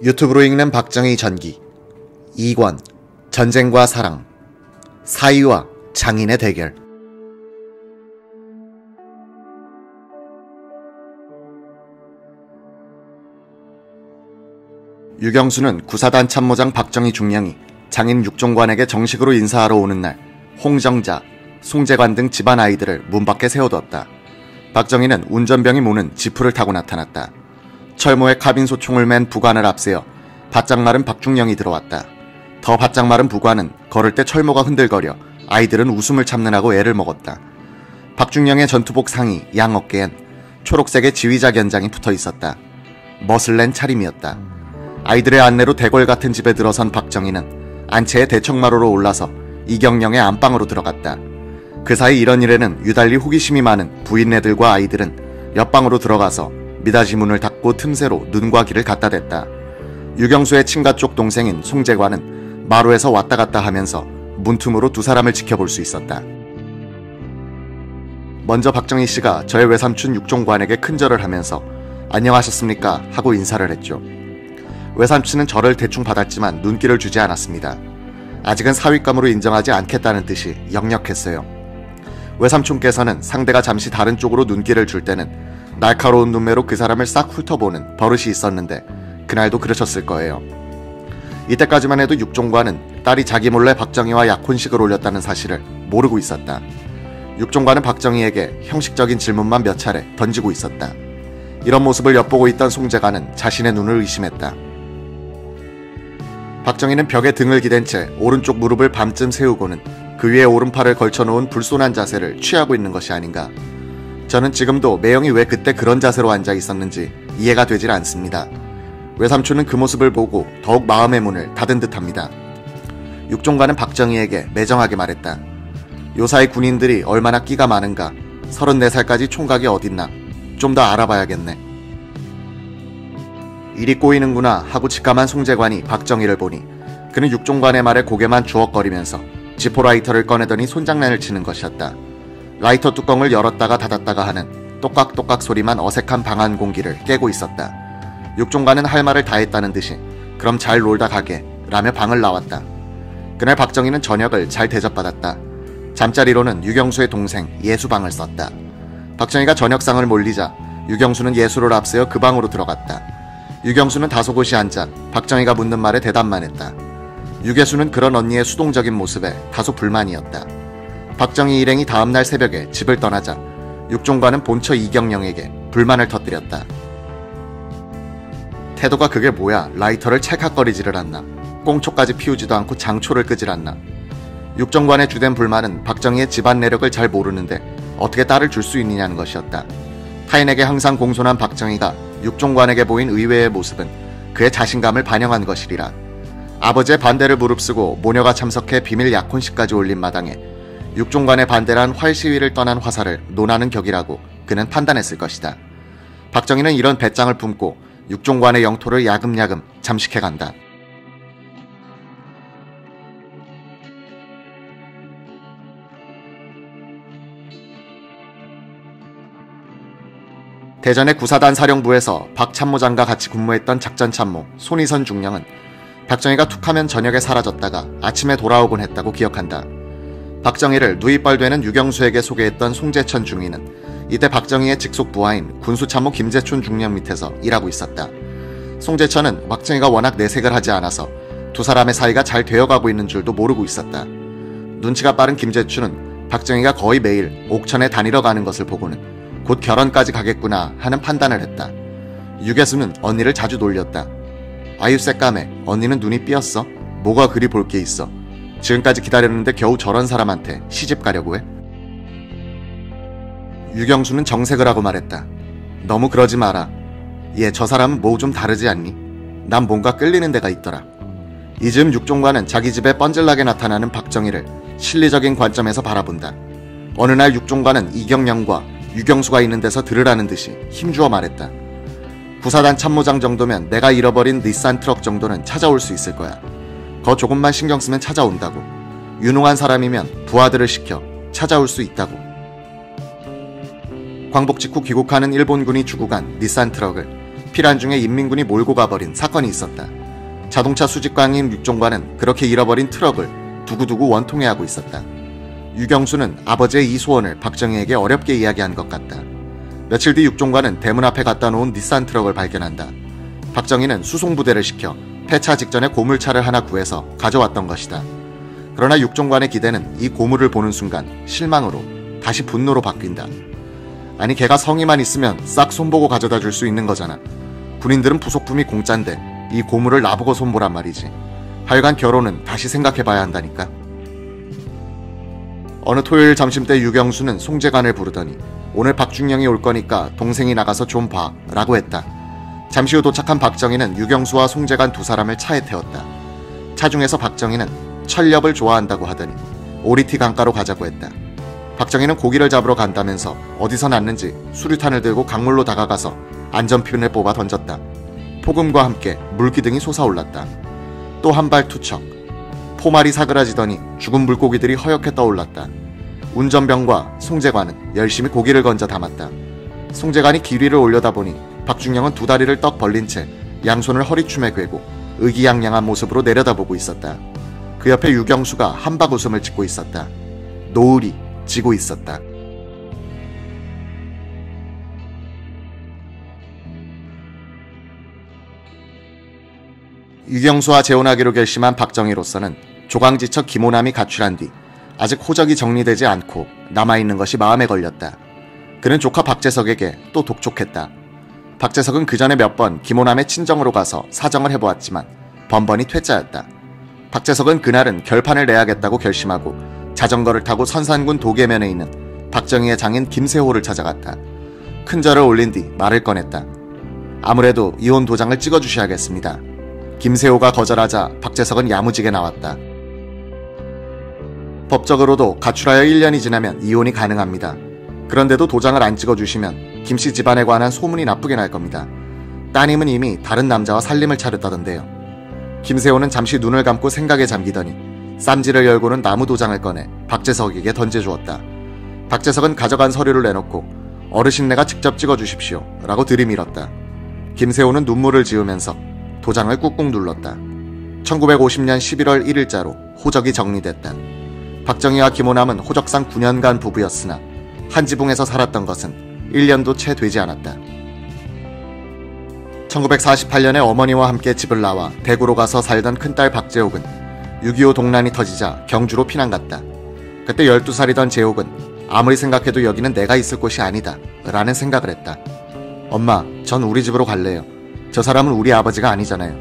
유튜브로 읽는 박정희 전기 2권 전쟁과 사랑 사위와 장인의 대결. 유경수는 구사단 참모장 박정희 중령이 장인 육종관에게 정식으로 인사하러 오는 날 홍정자, 송재관 등 집안 아이들을 문 밖에 세워두었다. 박정희는 운전병이 모는 지프를 타고 나타났다. 철모에 카빈 소총을 맨 부관을 앞세워 바짝 마른 박중령이 들어왔다. 더 바짝 마른 부관은 걸을 때 철모가 흔들거려 아이들은 웃음을 참느라고 애를 먹었다. 박중령의 전투복 상의 양 어깨엔 초록색의 지휘자 견장이 붙어 있었다. 멋을 낸 차림이었다. 아이들의 안내로 대궐 같은 집에 들어선 박정희는 안채의 대청마루로 올라서 이경령의 안방으로 들어갔다. 그 사이 이런 일에는 유달리 호기심이 많은 부인네들과 아이들은 옆방으로 들어가서 미닫이 문을 닫고 틈새로 눈과 귀를 갖다 댔다. 유경수의 친가 쪽 동생인 송재관은 마루에서 왔다 갔다 하면서 문틈으로 두 사람을 지켜볼 수 있었다. 먼저 박정희 씨가 저의 외삼촌 육종관에게 큰절을 하면서 안녕하셨습니까 하고 인사를 했죠. 외삼촌은 절을 대충 받았지만 눈길을 주지 않았습니다. 아직은 사윗감으로 인정하지 않겠다는 뜻이 역력했어요. 외삼촌께서는 상대가 잠시 다른 쪽으로 눈길을 줄 때는 날카로운 눈매로 그 사람을 싹 훑어보는 버릇이 있었는데 그날도 그러셨을 거예요. 이때까지만 해도 육종관은 딸이 자기 몰래 박정희와 약혼식을 올렸다는 사실을 모르고 있었다. 육종관은 박정희에게 형식적인 질문만 몇 차례 던지고 있었다. 이런 모습을 엿보고 있던 송재관은 자신의 눈을 의심했다. 박정희는 벽에 등을 기댄 채 오른쪽 무릎을 반쯤 세우고는 그 위에 오른팔을 걸쳐놓은 불손한 자세를 취하고 있는 것이 아닌가. 저는 지금도 매형이 왜 그때 그런 자세로 앉아 있었는지 이해가 되질 않습니다. 외삼촌은 그 모습을 보고 더욱 마음의 문을 닫은 듯합니다. 육종관은 박정희에게 매정하게 말했다. 요사이 군인들이 얼마나 끼가 많은가. 34살까지 총각이 어딨나. 좀 더 알아봐야겠네. 일이 꼬이는구나 하고 직감한 송재관이 박정희를 보니 그는 육종관의 말에 고개만 주걱거리면서 지포 라이터를 꺼내더니 손장난을 치는 것이었다. 라이터 뚜껑을 열었다가 닫았다가 하는 똑깍똑깍 소리만 어색한 방 안 공기를 깨고 있었다. 육종관은 할 말을 다 했다는 듯이 그럼 잘 놀다 가게 라며 방을 나왔다. 그날 박정희는 저녁을 잘 대접받았다. 잠자리로는 유경수의 동생 예수방을 썼다. 박정희가 저녁상을 몰리자 유경수는 예수를 앞세워 그 방으로 들어갔다. 유경수는 다소곳이 앉아 박정희가 묻는 말에 대답만 했다. 유계수는 그런 언니의 수동적인 모습에 다소 불만이었다. 박정희 일행이 다음날 새벽에 집을 떠나자 육종관은 본처 이경령에게 불만을 터뜨렸다. 태도가 그게 뭐야. 라이터를 찰칵거리지를 않나. 꽁초까지 피우지도 않고 장초를 끄질 않나. 육종관의 주된 불만은 박정희의 집안 내력을 잘 모르는데 어떻게 딸을 줄 수 있느냐는 것이었다. 타인에게 항상 공손한 박정희가 육종관에게 보인 의외의 모습은 그의 자신감을 반영한 것이리라. 아버지의 반대를 무릅쓰고 모녀가 참석해 비밀 약혼식까지 올린 마당에 육종관의 반대란 활시위를 떠난 화살을 논하는 격이라고 그는 판단했을 것이다. 박정희는 이런 배짱을 품고 육종관의 영토를 야금야금 잠식해간다. 대전의 구사단 사령부에서 박 참모장과 같이 근무했던 작전참모 손희선 중령은 박정희가 툭하면 저녁에 사라졌다가 아침에 돌아오곤 했다고 기억한다. 박정희를 누이뻘되는 유경수에게 소개했던 송재천 중위는 이때 박정희의 직속 부하인 군수참모 김재춘 중령 밑에서 일하고 있었다. 송재천은 박정희가 워낙 내색을 하지 않아서 두 사람의 사이가 잘 되어가고 있는 줄도 모르고 있었다. 눈치가 빠른 김재춘은 박정희가 거의 매일 옥천에 다니러 가는 것을 보고는 곧 결혼까지 가겠구나 하는 판단을 했다. 유계수는 언니를 자주 놀렸다. 아유 새까매, 언니는 눈이 삐었어? 뭐가 그리 볼 게 있어? 지금까지 기다렸는데 겨우 저런 사람한테 시집 가려고 해? 유경수는 정색을 하고 말했다. 너무 그러지 마라. 얘 저 사람은 뭐 좀 다르지 않니? 난 뭔가 끌리는 데가 있더라. 이 즈음 육종관은 자기 집에 뻔질나게 나타나는 박정희를 실리적인 관점에서 바라본다. 어느 날 육종관은 이경령과 유경수가 있는 데서 들으라는 듯이 힘주어 말했다. 구사단 참모장 정도면 내가 잃어버린 닛산 트럭 정도는 찾아올 수 있을 거야. 거 조금만 신경 쓰면 찾아온다고. 유능한 사람이면 부하들을 시켜 찾아올 수 있다고. 광복 직후 귀국하는 일본군이 주고 간 닛산 트럭을 피란 중에 인민군이 몰고 가버린 사건이 있었다. 자동차 수집광인 육종관은 그렇게 잃어버린 트럭을 두고두고 원통해하고 있었다. 유경수는 아버지의 이 소원을 박정희에게 어렵게 이야기한 것 같다. 며칠 뒤 육종관은 대문 앞에 갖다 놓은 닛산 트럭을 발견한다. 박정희는 수송부대를 시켜 폐차 직전에 고물차를 하나 구해서 가져왔던 것이다. 그러나 육종관의 기대는 이 고물을 보는 순간 실망으로 다시 분노로 바뀐다. 아니 걔가 성의만 있으면 싹 손보고 가져다 줄 수 있는 거잖아. 군인들은 부속품이 공짠데 이 고물을 나보고 손보란 말이지. 하여간 결혼은 다시 생각해봐야 한다니까. 어느 토요일 점심때 유경수는 송재관을 부르더니 오늘 박중영이 올 거니까 동생이 나가서 좀 봐 라고 했다. 잠시 후 도착한 박정희는 유경수와 송재관 두 사람을 차에 태웠다. 차중에서 박정희는 철렵을 좋아한다고 하더니 오리티 강가로 가자고 했다. 박정희는 고기를 잡으러 간다면서 어디서 났는지 수류탄을 들고 강물로 다가가서 안전핀을 뽑아 던졌다. 폭음과 함께 물기둥이 솟아올랐다. 또 한 발 투척. 포말이 사그라지더니 죽은 물고기들이 허옇게 떠올랐다. 운전병과 송재관은 열심히 고기를 건져 담았다. 송재관이 기리를 올려다보니 박중영은 두 다리를 떡 벌린 채 양손을 허리춤에 괴고 의기양양한 모습으로 내려다보고 있었다. 그 옆에 유경수가 한박 웃음을 짓고 있었다. 노을이 지고 있었다. 유경수와 재혼하기로 결심한 박정희로서는 조강지처 김호남이 가출한 뒤 아직 호적이 정리되지 않고 남아있는 것이 마음에 걸렸다. 그는 조카 박재석에게 또 독촉했다. 박재석은 그 전에 몇 번 김호남의 친정으로 가서 사정을 해보았지만 번번이 퇴짜였다. 박재석은 그날은 결판을 내야겠다고 결심하고 자전거를 타고 선산군 도계면에 있는 박정희의 장인 김세호를 찾아갔다. 큰 절을 올린 뒤 말을 꺼냈다. 아무래도 이혼 도장을 찍어주셔야겠습니다. 김세호가 거절하자 박재석은 야무지게 나왔다. 법적으로도 가출하여 1년이 지나면 이혼이 가능합니다. 그런데도 도장을 안 찍어주시면 김씨 집안에 관한 소문이 나쁘게 날 겁니다. 따님은 이미 다른 남자와 살림을 차렸다던데요. 김세호는 잠시 눈을 감고 생각에 잠기더니 쌈지를 열고는 나무 도장을 꺼내 박재석에게 던져주었다. 박재석은 가져간 서류를 내놓고 어르신네가 직접 찍어주십시오 라고 들이밀었다. 김세호는 눈물을 지으면서 도장을 꾹꾹 눌렀다. 1950년 11월 1일자로 호적이 정리됐다. 박정희와 김호남은 호적상 9년간 부부였으나 한 지붕에서 살았던 것은 1년도 채 되지 않았다. 1948년에 어머니와 함께 집을 나와 대구로 가서 살던 큰딸 박재옥은 6.25 동란이 터지자 경주로 피난 갔다. 그때 12살이던 재옥은 아무리 생각해도 여기는 내가 있을 곳이 아니다 라는 생각을 했다. 엄마, 전 우리 집으로 갈래요. 저 사람은 우리 아버지가 아니잖아요.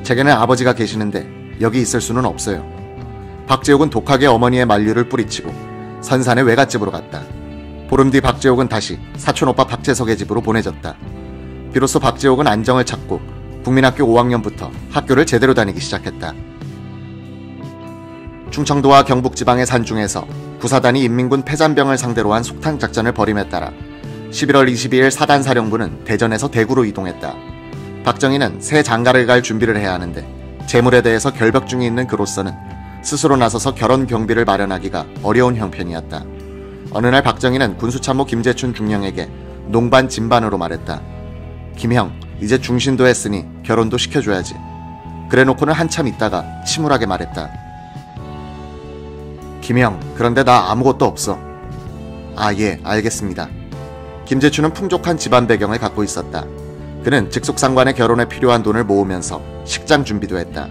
제게는 아버지가 계시는데 여기 있을 수는 없어요. 박재옥은 독하게 어머니의 만류를 뿌리치고 선산의 외갓집으로 갔다. 보름 뒤 박재옥은 다시 사촌오빠 박재석의 집으로 보내졌다. 비로소 박재옥은 안정을 찾고 국민학교 5학년부터 학교를 제대로 다니기 시작했다. 충청도와 경북지방의 산중에서 구사단이 인민군 패잔병을 상대로 한 속탕 작전을 벌임에 따라 11월 22일 사단사령부는 대전에서 대구로 이동했다. 박정희는 새 장가를 갈 준비를 해야 하는데 재물에 대해서 결벽 중에 있는 그로서는 스스로 나서서 결혼 경비를 마련하기가 어려운 형편이었다. 어느 날 박정희는 군수참모 김재춘 중령에게 농반 진반으로 말했다. 김형, 이제 중신도 했으니 결혼도 시켜줘야지. 그래놓고는 한참 있다가 침울하게 말했다. 김형, 그런데 나 아무것도 없어. 아, 예, 알겠습니다. 김재춘은 풍족한 집안 배경을 갖고 있었다. 그는 직속상관의 결혼에 필요한 돈을 모으면서 식장 준비도 했다.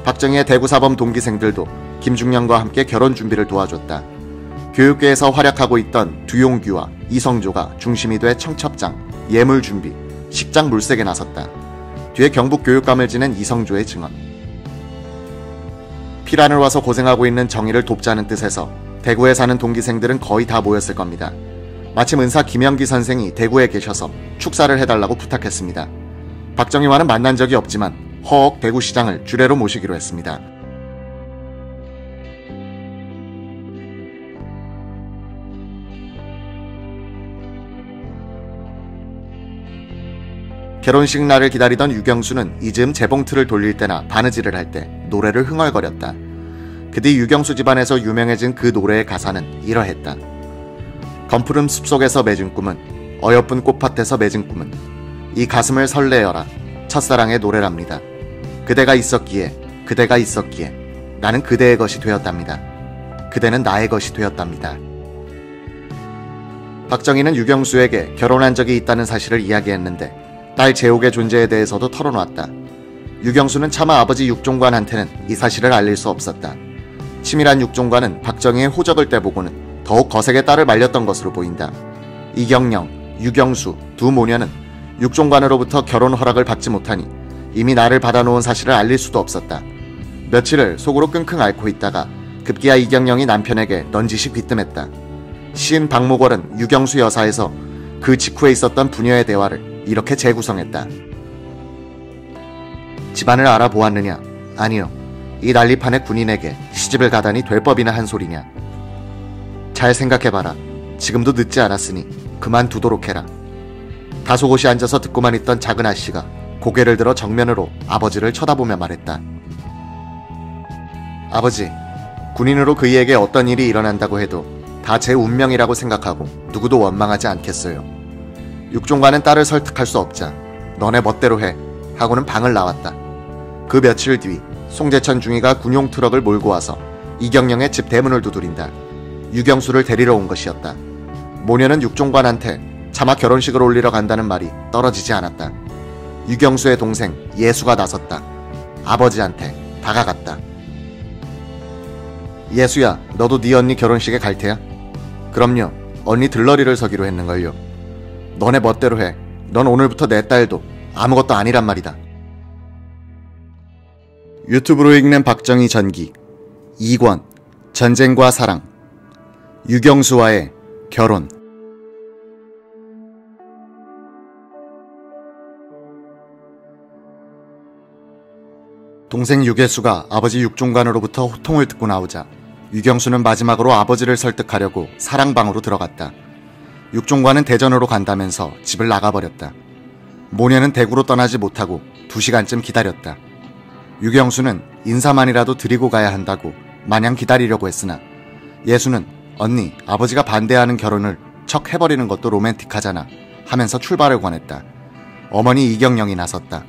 박정희의 대구사범 동기생들도 김중령과 함께 결혼 준비를 도와줬다. 교육계에서 활약하고 있던 두용규와 이성조가 중심이 돼 청첩장, 예물 준비, 식장 물색에 나섰다. 뒤에 경북 교육감을 지낸 이성조의 증언. 피란을 와서 고생하고 있는 정의를 돕자는 뜻에서 대구에 사는 동기생들은 거의 다 모였을 겁니다. 마침 은사 김영기 선생이 대구에 계셔서 축사를 해달라고 부탁했습니다. 박정희와는 만난 적이 없지만 허억 대구시장을 주례로 모시기로 했습니다. 결혼식 날을 기다리던 유경수는 이즈음 재봉틀을 돌릴 때나 바느질을 할 때 노래를 흥얼거렸다. 그 뒤 유경수 집안에서 유명해진 그 노래의 가사는 이러했다. 검푸른 숲속에서 맺은 꿈은, 어여쁜 꽃밭에서 맺은 꿈은, 이 가슴을 설레어라 첫사랑의 노래랍니다. 그대가 있었기에 나는 그대의 것이 되었답니다. 그대는 나의 것이 되었답니다. 박정희는 유경수에게 결혼한 적이 있다는 사실을 이야기했는데 딸 재옥의 존재에 대해서도 털어놨다. 유경수는 차마 아버지 육종관한테는 이 사실을 알릴 수 없었다. 치밀한 육종관은 박정희의 호적을 떼보고는 더욱 거세게 딸을 말렸던 것으로 보인다. 이경영, 유경수 두 모녀는 육종관으로부터 결혼 허락을 받지 못하니 이미 나를 받아놓은 사실을 알릴 수도 없었다. 며칠을 속으로 끙끙 앓고 있다가 급기야 이경영이 남편에게 넌지시 귀뜸했다. 시인 박목월은 유경수 여사에서 그 직후에 있었던 부녀의 대화를 이렇게 재구성했다. 집안을 알아보았느냐? 아니요. 이 난리판의 군인에게 시집을 가다니 될 법이나 한 소리냐? 잘 생각해봐라. 지금도 늦지 않았으니 그만두도록 해라. 다소곳이 앉아서 듣고만 있던 작은 아씨가 고개를 들어 정면으로 아버지를 쳐다보며 말했다. 아버지, 군인으로 그이에게 어떤 일이 일어난다고 해도 다 제 운명이라고 생각하고 누구도 원망하지 않겠어요. 육종관은 딸을 설득할 수 없자 너네 멋대로 해 하고는 방을 나왔다. 그 며칠 뒤 송재천 중위가 군용 트럭을 몰고 와서 이경영의 집 대문을 두드린다. 유경수를 데리러 온 것이었다. 모녀는 육종관한테 차마 결혼식을 올리러 간다는 말이 떨어지지 않았다. 유경수의 동생 예수가 나섰다. 아버지한테 다가갔다. 예수야, 너도 네 언니 결혼식에 갈 테야? 그럼요. 언니 들러리를 서기로 했는걸요. 너네 멋대로 해. 넌 오늘부터 내 딸도 아무것도 아니란 말이다. 유튜브로 읽는 박정희 전기 2권 전쟁과 사랑 유경수와의 결혼. 동생 유계수가 아버지 육종관으로부터 호통을 듣고 나오자 유경수는 마지막으로 아버지를 설득하려고 사랑방으로 들어갔다. 육종관은 대전으로 간다면서 집을 나가버렸다. 모녀는 대구로 떠나지 못하고 2시간쯤 기다렸다. 유경수는 인사만이라도 드리고 가야 한다고 마냥 기다리려고 했으나 예수는 언니, 아버지가 반대하는 결혼을 척 해버리는 것도 로맨틱하잖아 하면서 출발을 권했다. 어머니 이경영이 나섰다.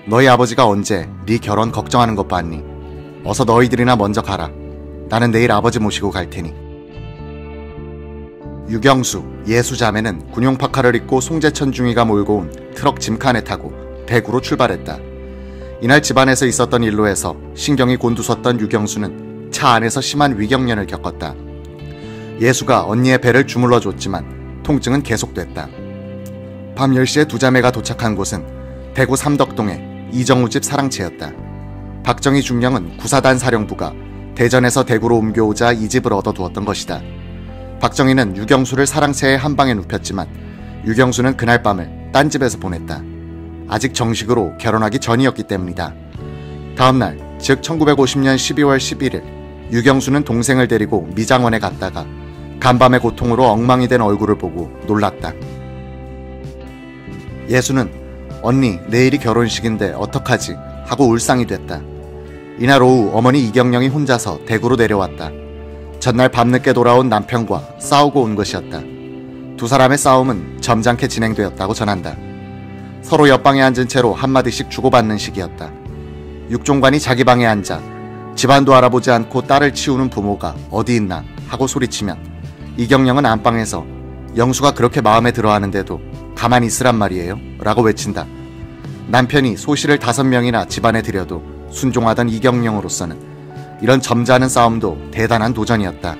너희 아버지가 언제 네 결혼 걱정하는 것 봤니? 어서 너희들이나 먼저 가라. 나는 내일 아버지 모시고 갈 테니. 유경수, 예수 자매는 군용 파카를 입고 송재천 중위가 몰고 온 트럭 짐칸에 타고 대구로 출발했다. 이날 집안에서 있었던 일로 해서 신경이 곤두섰던 유경수는 차 안에서 심한 위경련을 겪었다. 예수가 언니의 배를 주물러줬지만 통증은 계속됐다. 밤 10시에 두 자매가 도착한 곳은 대구 삼덕동의 이정우 집 사랑채였다. 박정희 중령은 구사단 사령부가 대전에서 대구로 옮겨오자 이 집을 얻어두었던 것이다. 박정희는 유경수를 사랑채의 한 방에 눕혔지만 유경수는 그날 밤을 딴 집에서 보냈다. 아직 정식으로 결혼하기 전이었기 때문이다. 다음날, 즉 1950년 12월 11일 유경수는 동생을 데리고 미장원에 갔다가 간밤의 고통으로 엉망이 된 얼굴을 보고 놀랐다. 예수는 언니, 내일이 결혼식인데 어떡하지? 하고 울상이 됐다. 이날 오후 어머니 이경영이 혼자서 대구로 내려왔다. 전날 밤늦게 돌아온 남편과 싸우고 온 것이었다. 두 사람의 싸움은 점잖게 진행되었다고 전한다. 서로 옆방에 앉은 채로 한마디씩 주고받는 시기였다. 육종관이 자기 방에 앉아 집안도 알아보지 않고 딸을 치우는 부모가 어디 있나 하고 소리치면 이경영은 안방에서 영수가 그렇게 마음에 들어하는데도 가만히 있으란 말이에요? 라고 외친다. 남편이 소시를 5명이나 집안에 들여도 순종하던 이경영으로서는 이런 점잖은 싸움도 대단한 도전이었다.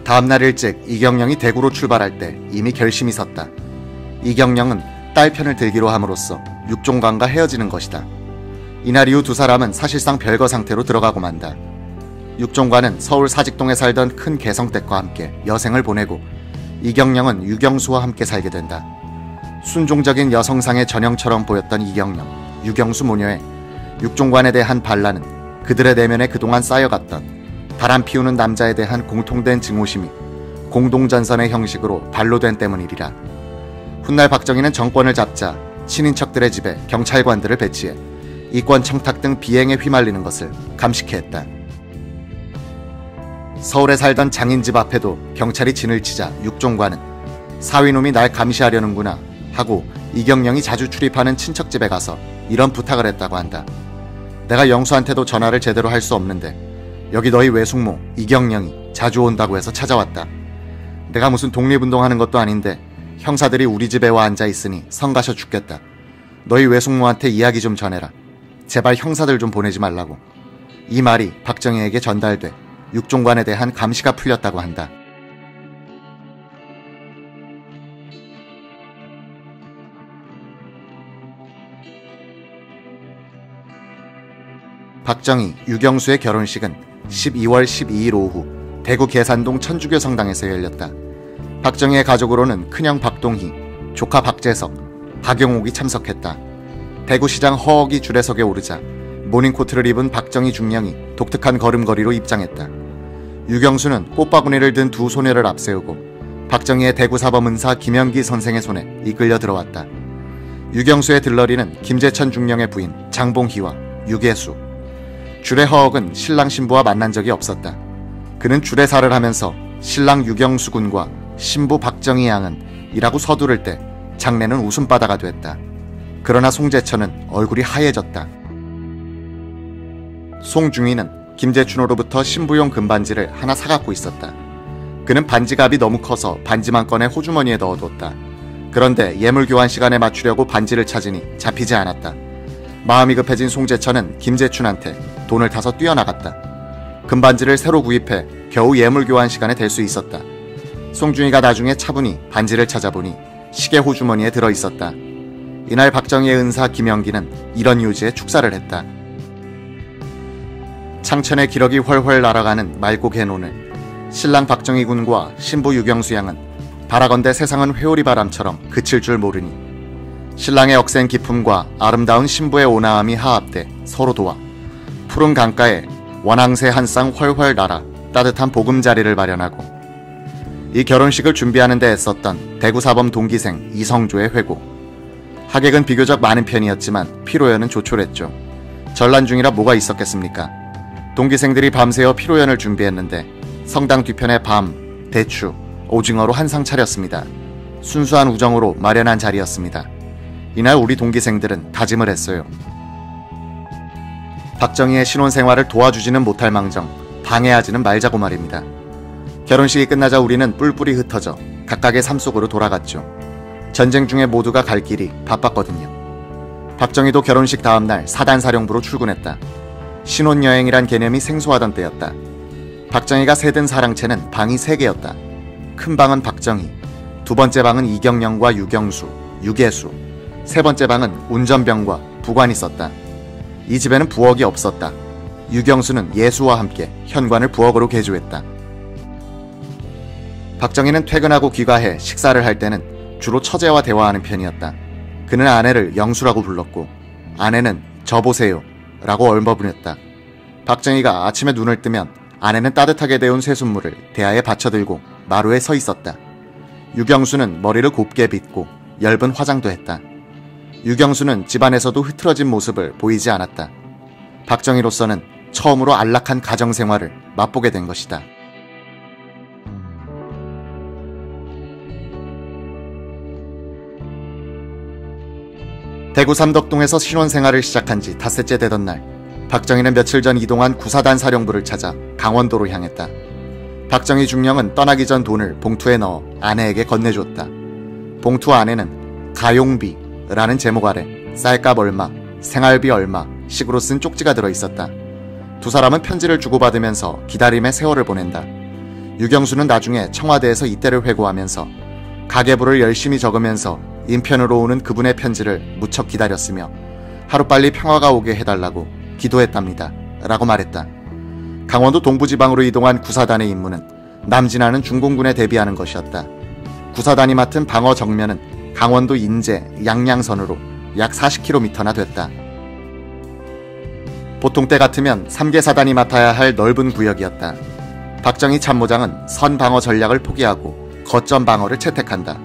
다음날 일찍 이경영이 대구로 출발할 때 이미 결심이 섰다. 이경영은 딸 편을 들기로 함으로써 육종관과 헤어지는 것이다. 이날 이후 두 사람은 사실상 별거 상태로 들어가고 만다. 육종관은 서울 사직동에 살던 큰 개성댁과 함께 여생을 보내고 이경영은 유경수와 함께 살게 된다. 순종적인 여성상의 전형처럼 보였던 이경영, 유경수 모녀의 육종관에 대한 반란은 그들의 내면에 그동안 쌓여갔던 바람 피우는 남자에 대한 공통된 증오심이 공동전선의 형식으로 발로된 때문이리라. 훗날 박정희는 정권을 잡자 친인척들의 집에 경찰관들을 배치해 이권 청탁 등 비행에 휘말리는 것을 감식해 했다. 서울에 살던 장인 집 앞에도 경찰이 진을 치자 육종관은 사위놈이 날 감시하려는구나 하고 이경영이 자주 출입하는 친척집에 가서 이런 부탁을 했다고 한다. 내가 영수한테도 전화를 제대로 할 수 없는데 여기 너희 외숙모 이경영이 자주 온다고 해서 찾아왔다. 내가 무슨 독립운동하는 것도 아닌데 형사들이 우리 집에 와 앉아 있으니 성가셔 죽겠다. 너희 외숙모한테 이야기 좀 전해라. 제발 형사들 좀 보내지 말라고. 이 말이 박정희에게 전달돼 육종관에 대한 감시가 풀렸다고 한다. 박정희, 유경수의 결혼식은 12월 12일 오후 대구 계산동 천주교 성당에서 열렸다. 박정희의 가족으로는 큰형 박동희, 조카 박재석, 박영옥이 참석했다. 대구시장 허억이 줄에 서게 오르자 모닝코트를 입은 박정희 중령이 독특한 걸음걸이로 입장했다. 유경수는 꽃바구니를 든 두 소녀를 앞세우고 박정희의 대구사범은사 김영기 선생의 손에 이끌려 들어왔다. 유경수의 들러리는 김재천 중령의 부인 장봉희와 유계수. 주례 허억은 신랑 신부와 만난 적이 없었다. 그는 주례사를 하면서 신랑 유경수 군과 신부 박정희 양은 이라고 서두를 때 장례는 웃음바다가 됐다. 그러나 송재천은 얼굴이 하얘졌다. 송중희는 김재춘호로부터 신부용 금반지를 하나 사갖고 있었다. 그는 반지갑이 너무 커서 반지만 꺼내 호주머니에 넣어뒀다. 그런데 예물교환 시간에 맞추려고 반지를 찾으니 잡히지 않았다. 마음이 급해진 송재천은 김재춘한테 돈을 타서 뛰어나갔다. 금반지를 새로 구입해 겨우 예물교환 시간에 댈 수 있었다. 송중희가 나중에 차분히 반지를 찾아보니 시계 호주머니에 들어있었다. 이날 박정희의 은사 김영기는 이런 유지의 축사를 했다. 창천의 기러기 훨훨 날아가는 맑고 개논을 신랑 박정희 군과 신부 유경수 양은 바라건대 세상은 회오리 바람처럼 그칠 줄 모르니 신랑의 억센 기품과 아름다운 신부의 온화함이 화합돼 서로 도와 푸른 강가에 원앙새 한 쌍 훨훨 날아 따뜻한 보금자리를 마련하고 이 결혼식을 준비하는 데 애썼던 대구사범 동기생 이성조의 회고. 하객은 비교적 많은 편이었지만 피로연은 조촐했죠. 전란 중이라 뭐가 있었겠습니까? 동기생들이 밤새워 피로연을 준비했는데 성당 뒤편에 밤, 대추, 오징어로 한상 차렸습니다. 순수한 우정으로 마련한 자리였습니다. 이날 우리 동기생들은 다짐을 했어요. 박정희의 신혼생활을 도와주지는 못할 망정 방해하지는 말자고 말입니다. 결혼식이 끝나자 우리는 뿔뿔이 흩어져 각각의 삶 속으로 돌아갔죠. 전쟁 중에 모두가 갈 길이 바빴거든요. 박정희도 결혼식 다음날 사단사령부로 출근했다. 신혼여행이란 개념이 생소하던 때였다. 박정희가 세든 사랑채는 방이 3개였다. 큰 방은 박정희, 두 번째 방은 이경영과 유경수, 유계수, 세 번째 방은 운전병과 부관이 썼다. 이 집에는 부엌이 없었다. 유경수는 예수와 함께 현관을 부엌으로 개조했다. 박정희는 퇴근하고 귀가해 식사를 할 때는 주로 처제와 대화하는 편이었다. 그는 아내를 영수라고 불렀고 아내는 저 보세요 라고 얼버무렸다. 박정희가 아침에 눈을 뜨면 아내는 따뜻하게 데운 쇠순물을 대야에 받쳐들고 마루에 서 있었다. 유경수는 머리를 곱게 빗고 엷은 화장도 했다. 유경수는 집안에서도 흐트러진 모습을 보이지 않았다. 박정희로서는 처음으로 안락한 가정생활을 맛보게 된 것이다. 대구 삼덕동에서 신혼생활을 시작한 지 닷새째 되던 날, 박정희는 며칠 전 이동한 구사단 사령부를 찾아 강원도로 향했다. 박정희 중령은 떠나기 전 돈을 봉투에 넣어 아내에게 건네줬다. 봉투 안에는 가용비라는 제목 아래 쌀값 얼마, 생활비 얼마 식으로 쓴 쪽지가 들어있었다. 두 사람은 편지를 주고받으면서 기다림의 세월을 보낸다. 유경수는 나중에 청와대에서 이때를 회고하면서 가계부를 열심히 적으면서 인편으로 오는 그분의 편지를 무척 기다렸으며 하루빨리 평화가 오게 해달라고 기도했답니다. 라고 말했다. 강원도 동부지방으로 이동한 구사단의 임무는 남진하는 중공군에 대비하는 것이었다. 구사단이 맡은 방어 정면은 강원도 인제, 양양선으로 약 40km나 됐다. 보통 때 같으면 3개사단이 맡아야 할 넓은 구역이었다. 박정희 참모장은 선방어 전략을 포기하고 거점 방어를 채택한다.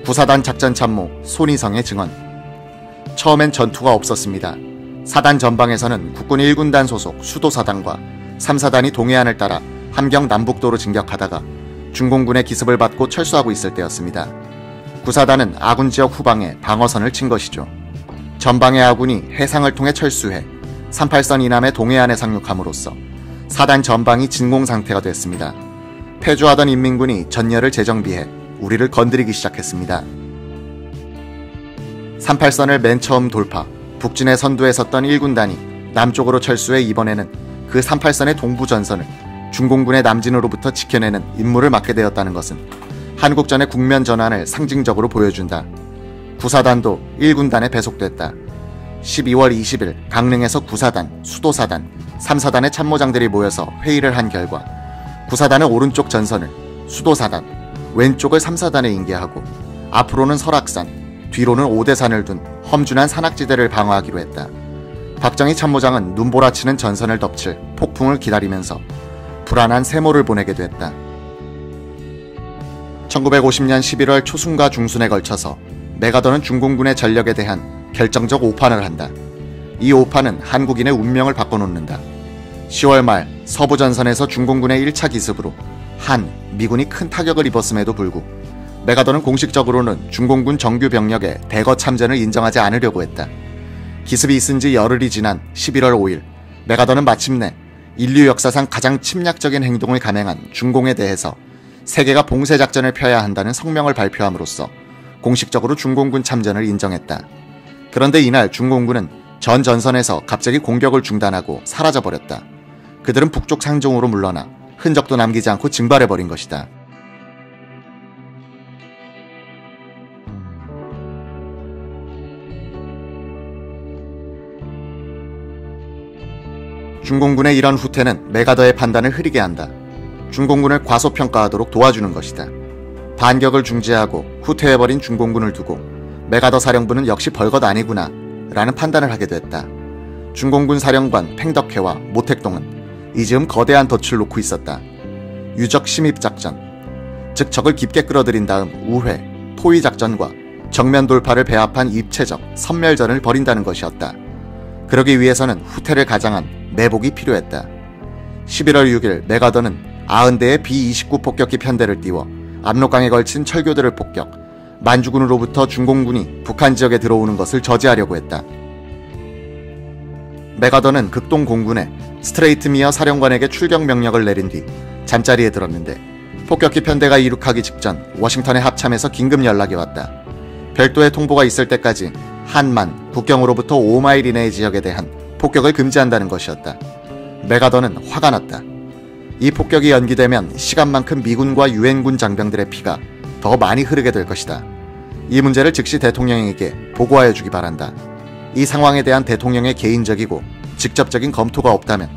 구사단 작전참모 손희성의 증언. 처음엔 전투가 없었습니다. 사단 전방에서는 국군 1군단 소속 수도사단과 3사단이 동해안을 따라 함경 남북도로 진격하다가 중공군의 기습을 받고 철수하고 있을 때였습니다. 구사단은 아군 지역 후방에 방어선을 친 것이죠. 전방의 아군이 해상을 통해 철수해 38선 이남의 동해안에 상륙함으로써 사단 전방이 진공 상태가 됐습니다. 패주하던 인민군이 전열을 재정비해 우리를 건드리기 시작했습니다. 38선을 맨 처음 돌파, 북진의 선두에 섰던 1군단이 남쪽으로 철수해 이번에는 그 38선의 동부 전선을 중공군의 남진으로부터 지켜내는 임무를 맡게 되었다는 것은 한국전의 국면 전환을 상징적으로 보여준다. 구사단도 1군단에 배속됐다. 12월 20일 강릉에서 구사단, 수도사단, 3사단의 참모장들이 모여서 회의를 한 결과 구사단의 오른쪽 전선을 수도사단, 왼쪽을 3사단에 인계하고 앞으로는 설악산, 뒤로는 오대산을 둔 험준한 산악지대를 방어하기로 했다. 박정희 참모장은 눈보라치는 전선을 덮칠 폭풍을 기다리면서 불안한 세모를 보내게 됐다. 1950년 11월 초순과 중순에 걸쳐서 메가더는 중공군의 전력에 대한 결정적 오판을 한다. 이 오판은 한국인의 운명을 바꿔놓는다. 10월 말 서부전선에서 중공군의 1차 기습으로 미군이 큰 타격을 입었음에도 불구 메가더는 공식적으로는 중공군 정규 병력의 대거 참전을 인정하지 않으려고 했다. 기습이 있은 지 열흘이 지난 11월 5일 메가더는 마침내 인류 역사상 가장 침략적인 행동을 감행한 중공에 대해서 세계가 봉쇄작전을 펴야 한다는 성명을 발표함으로써 공식적으로 중공군 참전을 인정했다. 그런데 이날 중공군은 전 전선에서 갑자기 공격을 중단하고 사라져버렸다. 그들은 북쪽 상종으로 물러나 흔적도 남기지 않고 증발해버린 것이다. 중공군의 이런 후퇴는 메가더의 판단을 흐리게 한다. 중공군을 과소평가하도록 도와주는 것이다. 반격을 중지하고 후퇴해버린 중공군을 두고 메가더 사령부는 역시 별것 아니구나 라는 판단을 하게 됐다. 중공군 사령관 팽덕회와 모택동은 이 즈음 거대한 덫을 놓고 있었다. 유적 침입작전, 즉 적을 깊게 끌어들인 다음 우회, 포위작전과 정면 돌파를 배합한 입체적 선멸전을 벌인다는 것이었다. 그러기 위해서는 후퇴를 가장한 내복이 필요했다. 11월 6일 메가더는 90대의 B-29 폭격기 편대를 띄워 압록강에 걸친 철교들을 폭격, 만주군으로부터 중공군이 북한 지역에 들어오는 것을 저지하려고 했다. 메가더는 극동 공군의 스트레이트미어 사령관에게 출격 명령을 내린 뒤 잠자리에 들었는데 폭격기 편대가 이륙하기 직전 워싱턴에 합참에서 긴급 연락이 왔다. 별도의 통보가 있을 때까지 한만, 국경으로부터 5마일 이내의 지역에 대한 폭격을 금지한다는 것이었다. 메가더는 화가 났다. 이 폭격이 연기되면 시간만큼 미군과 유엔군 장병들의 피가 더 많이 흐르게 될 것이다. 이 문제를 즉시 대통령에게 보고하여 주기 바란다. 이 상황에 대한 대통령의 개인적이고 직접적인 검토가 없다면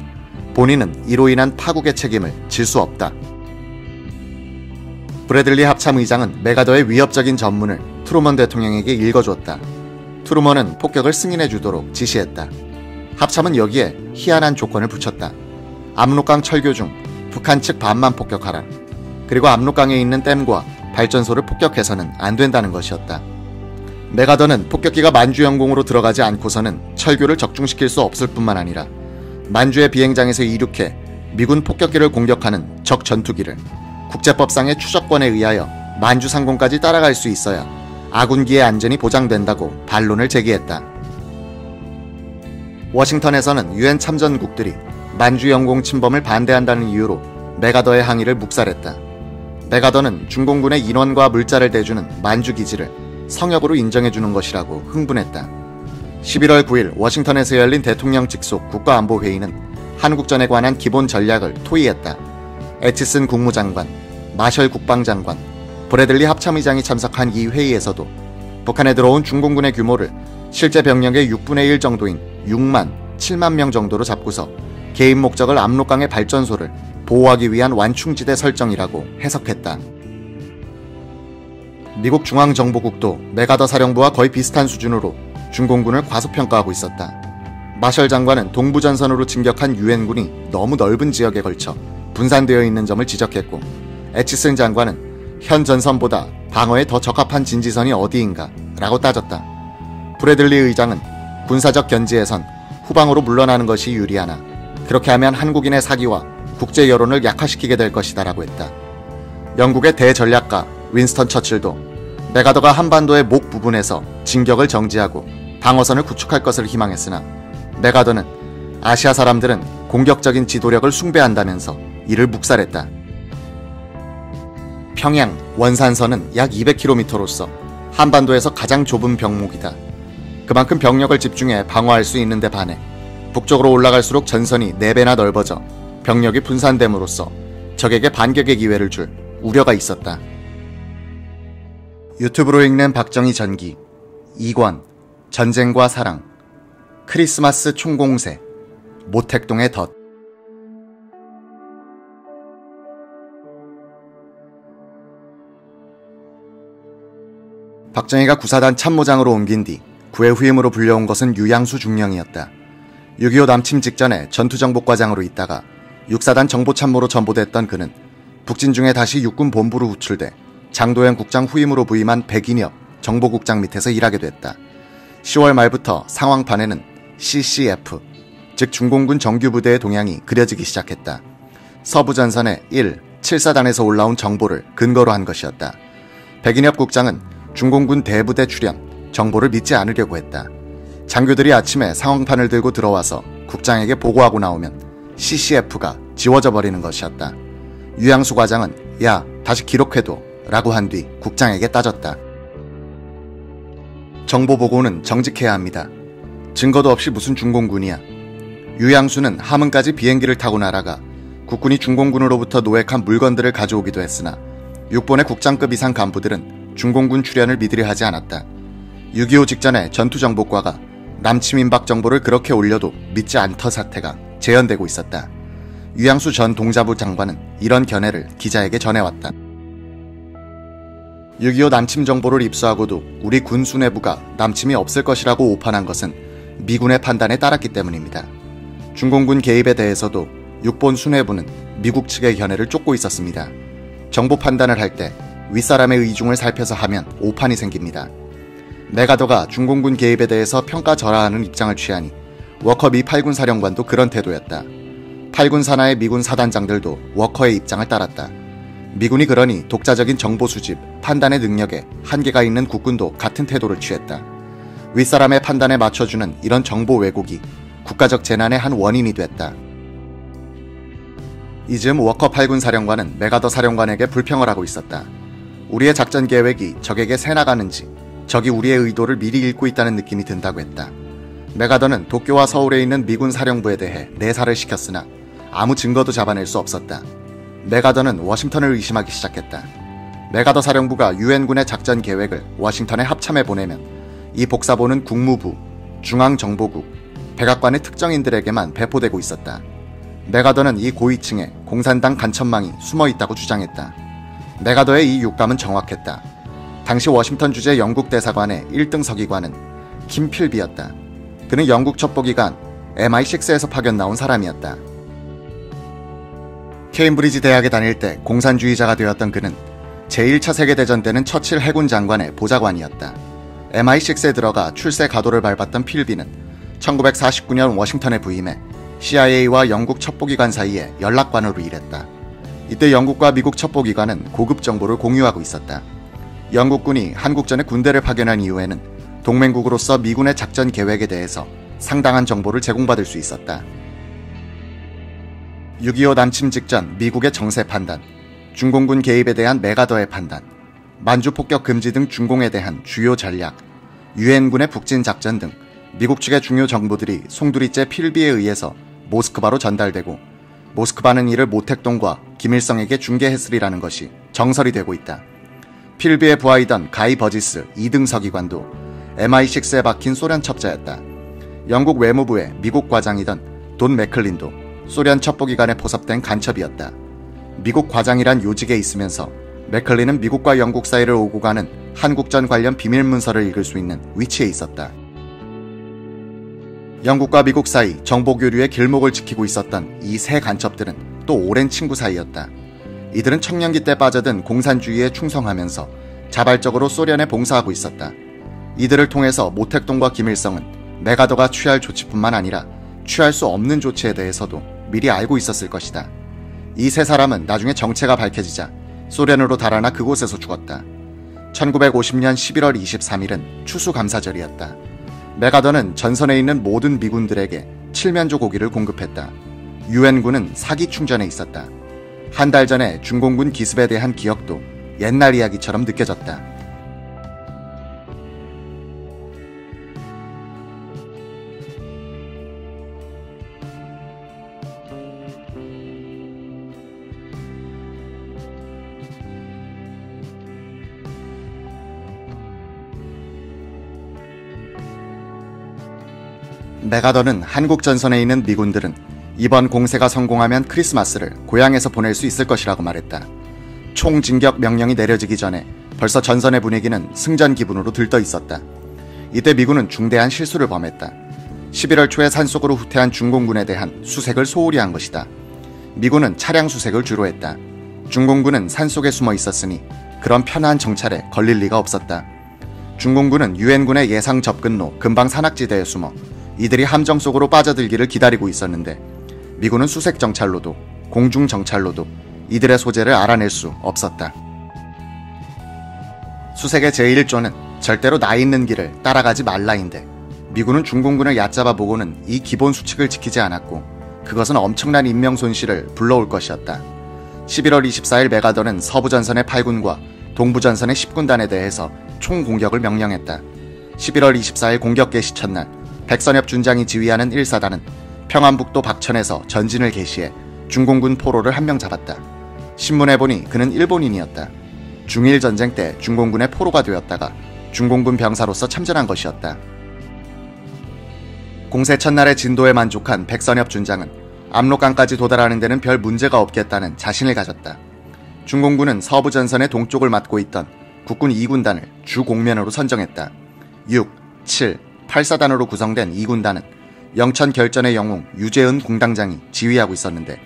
본인은 이로 인한 파국의 책임을 질 수 없다. 브래들리 합참의장은 메가더의 위협적인 전문을 트루먼 대통령에게 읽어주었다. 트루먼은 폭격을 승인해 주도록 지시했다. 합참은 여기에 희한한 조건을 붙였다. 압록강 철교 중 북한 측 반만 폭격하라. 그리고 압록강에 있는 댐과 발전소를 폭격해서는 안 된다는 것이었다. 메가더는 폭격기가 만주 영공으로 들어가지 않고서는 철교를 적중시킬 수 없을 뿐만 아니라 만주의 비행장에서 이륙해 미군 폭격기를 공격하는 적 전투기를 국제법상의 추적권에 의하여 만주 상공까지 따라갈 수 있어야 아군기의 안전이 보장된다고 반론을 제기했다. 워싱턴에서는 유엔 참전국들이 만주 영공 침범을 반대한다는 이유로 메가더의 항의를 묵살했다. 메가더는 중공군의 인원과 물자를 대주는 만주 기지를 성역으로 인정해주는 것이라고 흥분했다. 11월 9일 워싱턴에서 열린 대통령 직속 국가안보회의는 한국전에 관한 기본 전략을 토의했다. 애치슨 국무장관, 마셜 국방장관, 브래들리 합참의장이 참석한 이 회의에서도 북한에 들어온 중공군의 규모를 실제 병력의 6분의 1 정도인 6만, 7만 명 정도로 잡고서 개인 목적을 압록강의 발전소를 보호하기 위한 완충지대 설정이라고 해석했다. 미국 중앙정보국도 메가더 사령부와 거의 비슷한 수준으로 중공군을 과소평가하고 있었다. 마셜 장관은 동부전선으로 진격한 유엔군이 너무 넓은 지역에 걸쳐 분산되어 있는 점을 지적했고, 애치슨 장관은 현 전선보다 방어에 더 적합한 진지선이 어디인가 라고 따졌다. 브래들리 의장은 군사적 견지에선 후방으로 물러나는 것이 유리하나 그렇게 하면 한국인의 사기와 국제 여론을 약화시키게 될 것이다 라고 했다. 영국의 대전략가 윈스턴 처칠도 메가더가 한반도의 목 부분에서 진격을 정지하고 방어선을 구축할 것을 희망했으나 메가더는 아시아 사람들은 공격적인 지도력을 숭배한다면서 이를 묵살했다. 평양, 원산선은 약 200km로서 한반도에서 가장 좁은 병목이다. 그만큼 병력을 집중해 방어할 수 있는 데 반해 북쪽으로 올라갈수록 전선이 4배나 넓어져 병력이 분산됨으로써 적에게 반격의 기회를 줄 우려가 있었다. 유튜브로 읽는 박정희 전기, 2권, 전쟁과 사랑, 크리스마스 총공세, 모택동의 덫. 박정희가 구사단 참모장으로 옮긴 뒤 구의 후임으로 불려온 것은 유양수 중령이었다. 6.25 남침 직전에 전투정보과장으로 있다가 육사단 정보참모로 전보됐던 그는 북진중에 다시 육군 본부로 후출돼 장도연 국장 후임으로 부임한 백인엽 정보국장 밑에서 일하게 됐다. 10월 말부터 상황판에는 CCF, 즉 중공군 정규부대의 동향이 그려지기 시작했다. 서부전선의 1, 7사단에서 올라온 정보를 근거로 한 것이었다. 백인엽 국장은 중공군 대부대 출연, 정보를 믿지 않으려고 했다. 장교들이 아침에 상황판을 들고 들어와서 국장에게 보고하고 나오면 CCF가 지워져 버리는 것이었다. 유양수 과장은 야, 다시 기록해둬 라고 한 뒤 국장에게 따졌다. 정보 보고는 정직해야 합니다. 증거도 없이 무슨 중공군이야. 유양수는 함흥까지 비행기를 타고 날아가 국군이 중공군으로부터 노획한 물건들을 가져오기도 했으나 육본의 국장급 이상 간부들은 중공군 출연을 믿으려 하지 않았다. 6.25 직전에 전투정보과가 남침임박 정보를 그렇게 올려도 믿지 않던 사태가 재현되고 있었다. 유양수 전 동자부 장관은 이런 견해를 기자에게 전해왔다. 6.25 남침 정보를 입수하고도 우리 군 수뇌부가 남침이 없을 것이라고 오판한 것은 미군의 판단에 따랐기 때문입니다. 중공군 개입에 대해서도 육본 수뇌부는 미국 측의 견해를 쫓고 있었습니다. 정보 판단을 할 때 윗사람의 의중을 살펴서 하면 오판이 생깁니다. 메가더가 중공군 개입에 대해서 평가절하하는 입장을 취하니 워커 미 8군 사령관도 그런 태도였다. 8군 산하의 미군 사단장들도 워커의 입장을 따랐다. 미군이 그러니 독자적인 정보 수집, 판단의 능력에 한계가 있는 국군도 같은 태도를 취했다. 윗사람의 판단에 맞춰주는 이런 정보 왜곡이 국가적 재난의 한 원인이 됐다. 이즈음 워커 8군 사령관은 메가더 사령관에게 불평을 하고 있었다. 우리의 작전 계획이 적에게 새나가는지 적이 우리의 의도를 미리 읽고 있다는 느낌이 든다고 했다. 메가더는 도쿄와 서울에 있는 미군 사령부에 대해 내사를 시켰으나 아무 증거도 잡아낼 수 없었다. 메가더는 워싱턴을 의심하기 시작했다. 메가더 사령부가 유엔군의 작전 계획을 워싱턴에 합참해 보내면 이 복사본은 국무부, 중앙정보국, 백악관의 특정인들에게만 배포되고 있었다. 메가더는 이 고위층에 공산당 간첩망이 숨어있다고 주장했다. 메가더의 이 육감은 정확했다. 당시 워싱턴 주재 영국 대사관의 1등 서기관은 김필비였다. 그는 영국 첩보기관 MI6에서 파견 나온 사람이었다. 케임브리지 대학에 다닐 때 공산주의자가 되었던 그는 제1차 세계대전 때는 처칠 해군 장관의 보좌관이었다. MI6에 들어가 출세 가도를 밟았던 필비는 1949년 워싱턴에 부임해 CIA와 영국 첩보기관 사이에 연락관으로 일했다. 이때 영국과 미국 첩보기관은 고급 정보를 공유하고 있었다. 영국군이 한국전에 군대를 파견한 이후에는 동맹국으로서 미군의 작전 계획에 대해서 상당한 정보를 제공받을 수 있었다. 6.25 남침 직전 미국의 정세 판단, 중공군 개입에 대한 메가더의 판단, 만주 폭격 금지 등 중공에 대한 주요 전략, 유엔군의 북진 작전 등 미국 측의 중요 정보들이 송두리째 필비에 의해서 모스크바로 전달되고 모스크바는 이를 모택동과 김일성에게 중개했으리라는 것이 정설이 되고 있다. 필비의 부하이던 가이 버지스 2등 서기관도 MI6에 박힌 소련 첩자였다. 영국 외무부의 미국 과장이던 돈 맥클린도 소련 첩보기관에 포섭된 간첩이었다. 미국 과장이란 요직에 있으면서 맥클린은 미국과 영국 사이를 오고 가는 한국전 관련 비밀문서를 읽을 수 있는 위치에 있었다. 영국과 미국 사이 정보교류의 길목을 지키고 있었던 이 세 간첩들은 또 오랜 친구 사이였다. 이들은 청년기 때 빠져든 공산주의에 충성하면서 자발적으로 소련에 봉사하고 있었다. 이들을 통해서 모택동과 김일성은 메가더가 취할 조치뿐만 아니라 취할 수 없는 조치에 대해서도 미리 알고 있었을 것이다. 이 세 사람은 나중에 정체가 밝혀지자 소련으로 달아나 그곳에서 죽었다. 1950년 11월 23일은 추수감사절이었다. 메가더는 전선에 있는 모든 미군들에게 칠면조 고기를 공급했다. 유엔군은 사기 충전에 있었다. 한 달 전에 중공군 기습에 대한 기억도 옛날 이야기처럼 느껴졌다. 메가더는 한국 전선에 있는 미군들은 이번 공세가 성공하면 크리스마스를 고향에서 보낼 수 있을 것이라고 말했다. 총진격 명령이 내려지기 전에 벌써 전선의 분위기는 승전 기분으로 들떠 있었다. 이때 미군은 중대한 실수를 범했다. 11월 초에 산속으로 후퇴한 중공군에 대한 수색을 소홀히 한 것이다. 미군은 차량 수색을 주로 했다. 중공군은 산속에 숨어 있었으니 그런 편한 정찰에 걸릴 리가 없었다. 중공군은 유엔군의 예상 접근로 근방 산악지대에 숨어 이들이 함정 속으로 빠져들기를 기다리고 있었는데 미군은 수색 정찰로도 공중 정찰로도 이들의 소재를 알아낼 수 없었다. 수색의 제1조는 절대로 나 있는 길을 따라가지 말라인데 미군은 중공군을 얕잡아 보고는 이 기본 수칙을 지키지 않았고 그것은 엄청난 인명 손실을 불러올 것이었다. 11월 24일 메가더는 서부전선의 8군과 동부전선의 10군단에 대해서 총공격을 명령했다. 11월 24일 공격 개시 첫날 백선엽 준장이 지휘하는 1사단은 평안북도 박천에서 전진을 개시해 중공군 포로를 한 명 잡았다. 신문에 보니 그는 일본인이었다. 중일 전쟁 때 중공군의 포로가 되었다가 중공군 병사로서 참전한 것이었다. 공세 첫날의 진도에 만족한 백선엽 준장은 압록강까지 도달하는 데는 별 문제가 없겠다는 자신을 가졌다. 중공군은 서부전선의 동쪽을 맡고 있던 국군 2군단을 주공면으로 선정했다. 6, 7, 8사단으로 구성된 2군단은 영천 결전의 영웅 유재은 공당장이 지휘하고 있었는데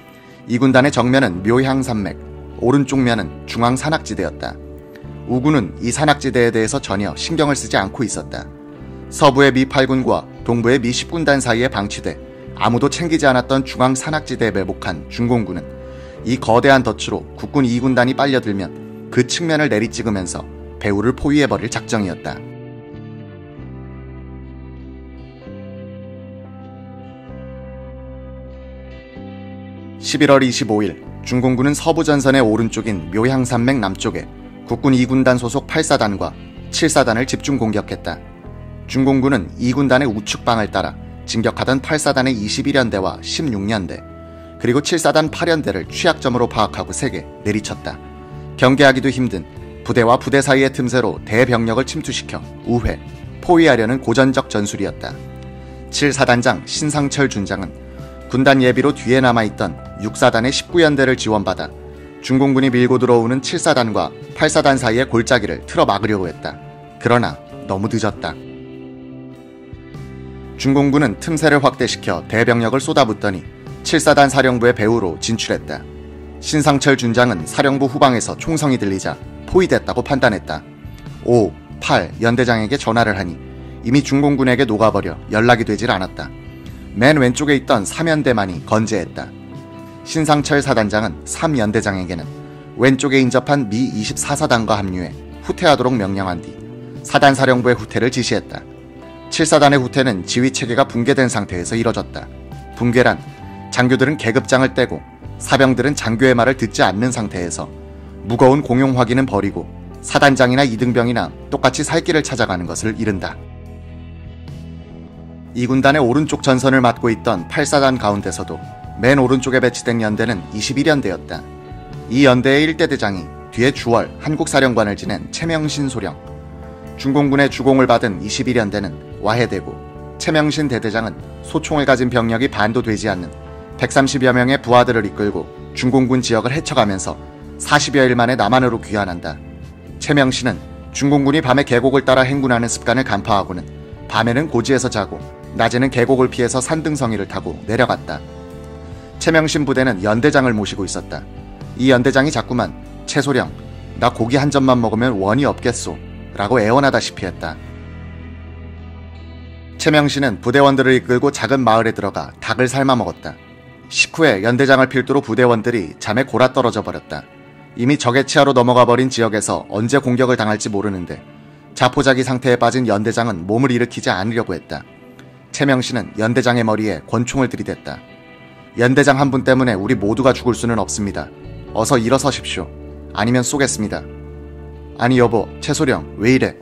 2군단의 정면은 묘향산맥, 오른쪽 면은 중앙 산악지대였다. 우군은 이 산악지대에 대해서 전혀 신경을 쓰지 않고 있었다. 서부의 미 8군과 동부의 미 10군단 사이에 방치돼 아무도 챙기지 않았던 중앙 산악지대에 매복한 중공군은 이 거대한 덫으로 국군 2군단이 빨려들면 그 측면을 내리찍으면서 배후를 포위해버릴 작정이었다. (11월 25일) 중공군은 서부전선의 오른쪽인 묘향산맥 남쪽에 국군 2군단 소속 8사단과 7사단을 집중 공격했다. 중공군은 2군단의 우측방을 따라 진격하던 8사단의 21연대와 16연대, 그리고 7사단 8연대를 취약점으로 파악하고 세게 내리쳤다. 경계하기도 힘든 부대와 부대 사이의 틈새로 대병력을 침투시켜 우회, 포위하려는 고전적 전술이었다. 7사단장 신상철 준장은 군단 예비로 뒤에 남아있던 6사단의 19연대를 지원받아 중공군이 밀고 들어오는 7사단과 8사단 사이의 골짜기를 틀어 막으려고 했다. 그러나 너무 늦었다. 중공군은 틈새를 확대시켜 대병력을 쏟아붓더니 7사단 사령부의 배후로 진출했다. 신상철 준장은 사령부 후방에서 총성이 들리자 포위됐다고 판단했다. 5, 8 연대장에게 전화를 하니 이미 중공군에게 녹아버려 연락이 되질 않았다. 맨 왼쪽에 있던 3연대만이 건재했다. 신상철 사단장은 3연대장에게는 왼쪽에 인접한 미 24사단과 합류해 후퇴하도록 명령한 뒤 사단 사령부의 후퇴를 지시했다. 7사단의 후퇴는 지휘체계가 붕괴된 상태에서 이뤄졌다. 붕괴란 장교들은 계급장을 떼고 사병들은 장교의 말을 듣지 않는 상태에서 무거운 공용 화기는 버리고 사단장이나 이등병이나 똑같이 살 길을 찾아가는 것을 이른다. 2군단의 오른쪽 전선을 맡고 있던 8사단 가운데서도 맨 오른쪽에 배치된 연대는 21연대였다. 이 연대의 1대 대장이 뒤에 주월 한국사령관을 지낸 최명신 소령, 중공군의 주공을 받은 21연대는 와해되고 최명신 대대장은 소총을 가진 병력이 반도 되지 않는 130여 명의 부하들을 이끌고 중공군 지역을 헤쳐가면서 40여일 만에 남한으로 귀환한다. 최명신은 중공군이 밤에 계곡을 따라 행군하는 습관을 간파하고는 밤에는 고지에서 자고 낮에는 계곡을 피해서 산등성이를 타고 내려갔다. 최명신 부대는 연대장을 모시고 있었다. 이 연대장이 자꾸만 최소령, 나 고기 한 점만 먹으면 원이 없겠소 라고 애원하다시피 했다. 최명신은 부대원들을 이끌고 작은 마을에 들어가 닭을 삶아 먹었다. 식후에 연대장을 필두로 부대원들이 잠에 골아떨어져 버렸다. 이미 적의 치하로 넘어가 버린 지역에서 언제 공격을 당할지 모르는데 자포자기 상태에 빠진 연대장은 몸을 일으키지 않으려고 했다. 최명신은 연대장의 머리에 권총을 들이댔다. 연대장 한 분 때문에 우리 모두가 죽을 수는 없습니다. 어서 일어서십시오. 아니면 쏘겠습니다. 아니 여보, 최소령 왜 이래?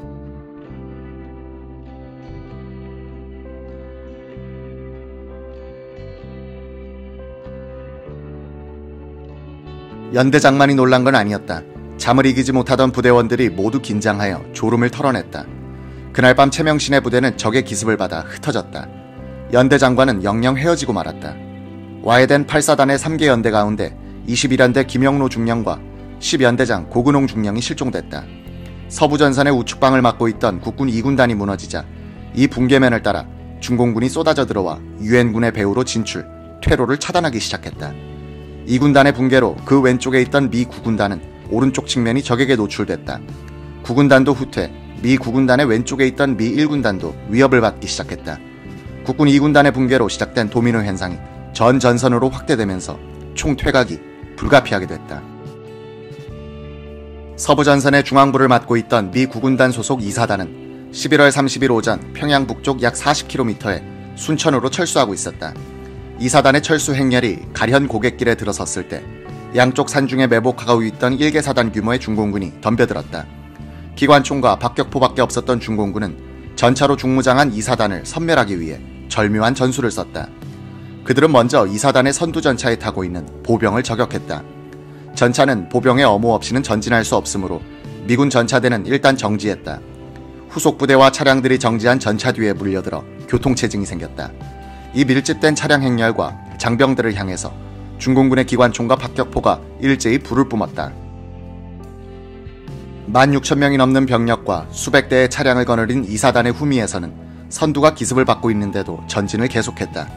연대장만이 놀란 건 아니었다. 잠을 이기지 못하던 부대원들이 모두 긴장하여 졸음을 털어냈다. 그날 밤 최명신의 부대는 적의 기습을 받아 흩어졌다. 연대장과는 영영 헤어지고 말았다. 와해된 8사단의 3개 연대 가운데 21연대 김영로 중령과 10연대장 고근홍 중령이 실종됐다. 서부전선의 우측방을 맡고 있던 국군 2군단이 무너지자 이 붕괴면을 따라 중공군이 쏟아져 들어와 유엔군의 배후로 진출, 퇴로를 차단하기 시작했다. 2군단의 붕괴로 그 왼쪽에 있던 미 9군단은 오른쪽 측면이 적에게 노출됐다. 9군단도 후퇴, 미 9군단의 왼쪽에 있던 미 1군단도 위협을 받기 시작했다. 국군 2군단의 붕괴로 시작된 도미노 현상이 전 전선으로 확대되면서 총 퇴각이 불가피하게 됐다. 서부전선의 중앙부를 맡고 있던 미 9군단 소속 2사단은 11월 30일 오전 평양 북쪽 약 40km에 순천으로 철수하고 있었다. 2사단의 철수 행렬이 가련 고갯길에 들어섰을 때 양쪽 산중에 매복하고 있던 1개 사단 규모의 중공군이 덤벼들었다. 기관총과 박격포밖에 없었던 중공군은 전차로 중무장한 2사단을 섬멸하기 위해 절묘한 전술을 썼다. 그들은 먼저 2사단의 선두전차에 타고 있는 보병을 저격했다. 전차는 보병의 엄호 없이는 전진할 수 없으므로 미군 전차대는 일단 정지했다. 후속 부대와 차량들이 정지한 전차 뒤에 물려들어 교통체증이 생겼다. 이 밀집된 차량 행렬과 장병들을 향해서 중공군의 기관총과 박격포가 일제히 불을 뿜었다. 16,000명이 넘는 병력과 수백 대의 차량을 거느린 2사단의 후미에서는 선두가 기습을 받고 있는데도 전진을 계속했다.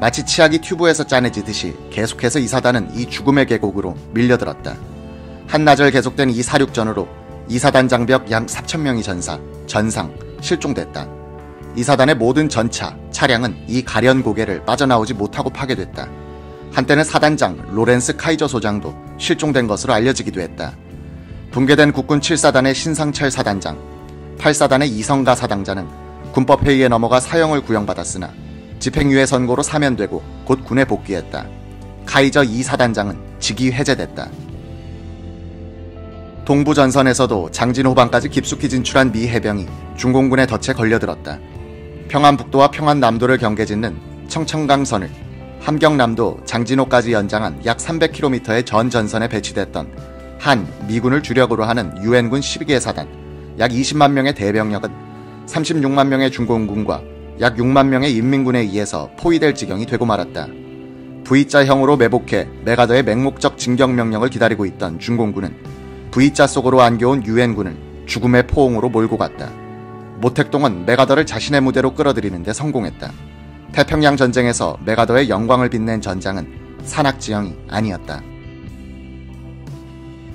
마치 치약이 튜브에서 짜내지듯이 계속해서 2사단은 이 죽음의 계곡으로 밀려들었다. 한나절 계속된 이 사륙전으로 2사단 장벽 약 4,000명이 전상, 실종됐다. 2사단의 모든 전차, 차량은 이 가련 고개를 빠져나오지 못하고 파괴됐다. 한때는 사단장 로렌스 카이저 소장도 실종된 것으로 알려지기도 했다. 붕괴된 국군 7사단의 신상철 사단장, 8사단의 이성가 사당자는 군법회의에 넘어가 사형을 구형받았으나 집행유예 선고로 사면되고 곧 군에 복귀했다. 카이저 2사단장은 직위 해제됐다. 동부전선에서도 장진호방까지 깊숙이 진출한 미 해병이 중공군의 덫에 걸려들었다. 평안북도와 평안남도를 경계짓는 청천강선을 함경남도 장진호까지 연장한 약 300km의 전 전선에 배치됐던 한 미군을 주력으로 하는 유엔군 12개 사단, 약 20만 명의 대병력은 36만 명의 중공군과 약 6만 명의 인민군에 의해서 포위될 지경이 되고 말았다. V자형으로 매복해 메가더의 맹목적 진격명령을 기다리고 있던 중공군은 V자 속으로 안겨온 유엔군을 죽음의 포옹으로 몰고 갔다. 모택동은 메가더를 자신의 무대로 끌어들이는 데 성공했다. 태평양 전쟁에서 메가더의 영광을 빛낸 전장은 산악지형이 아니었다.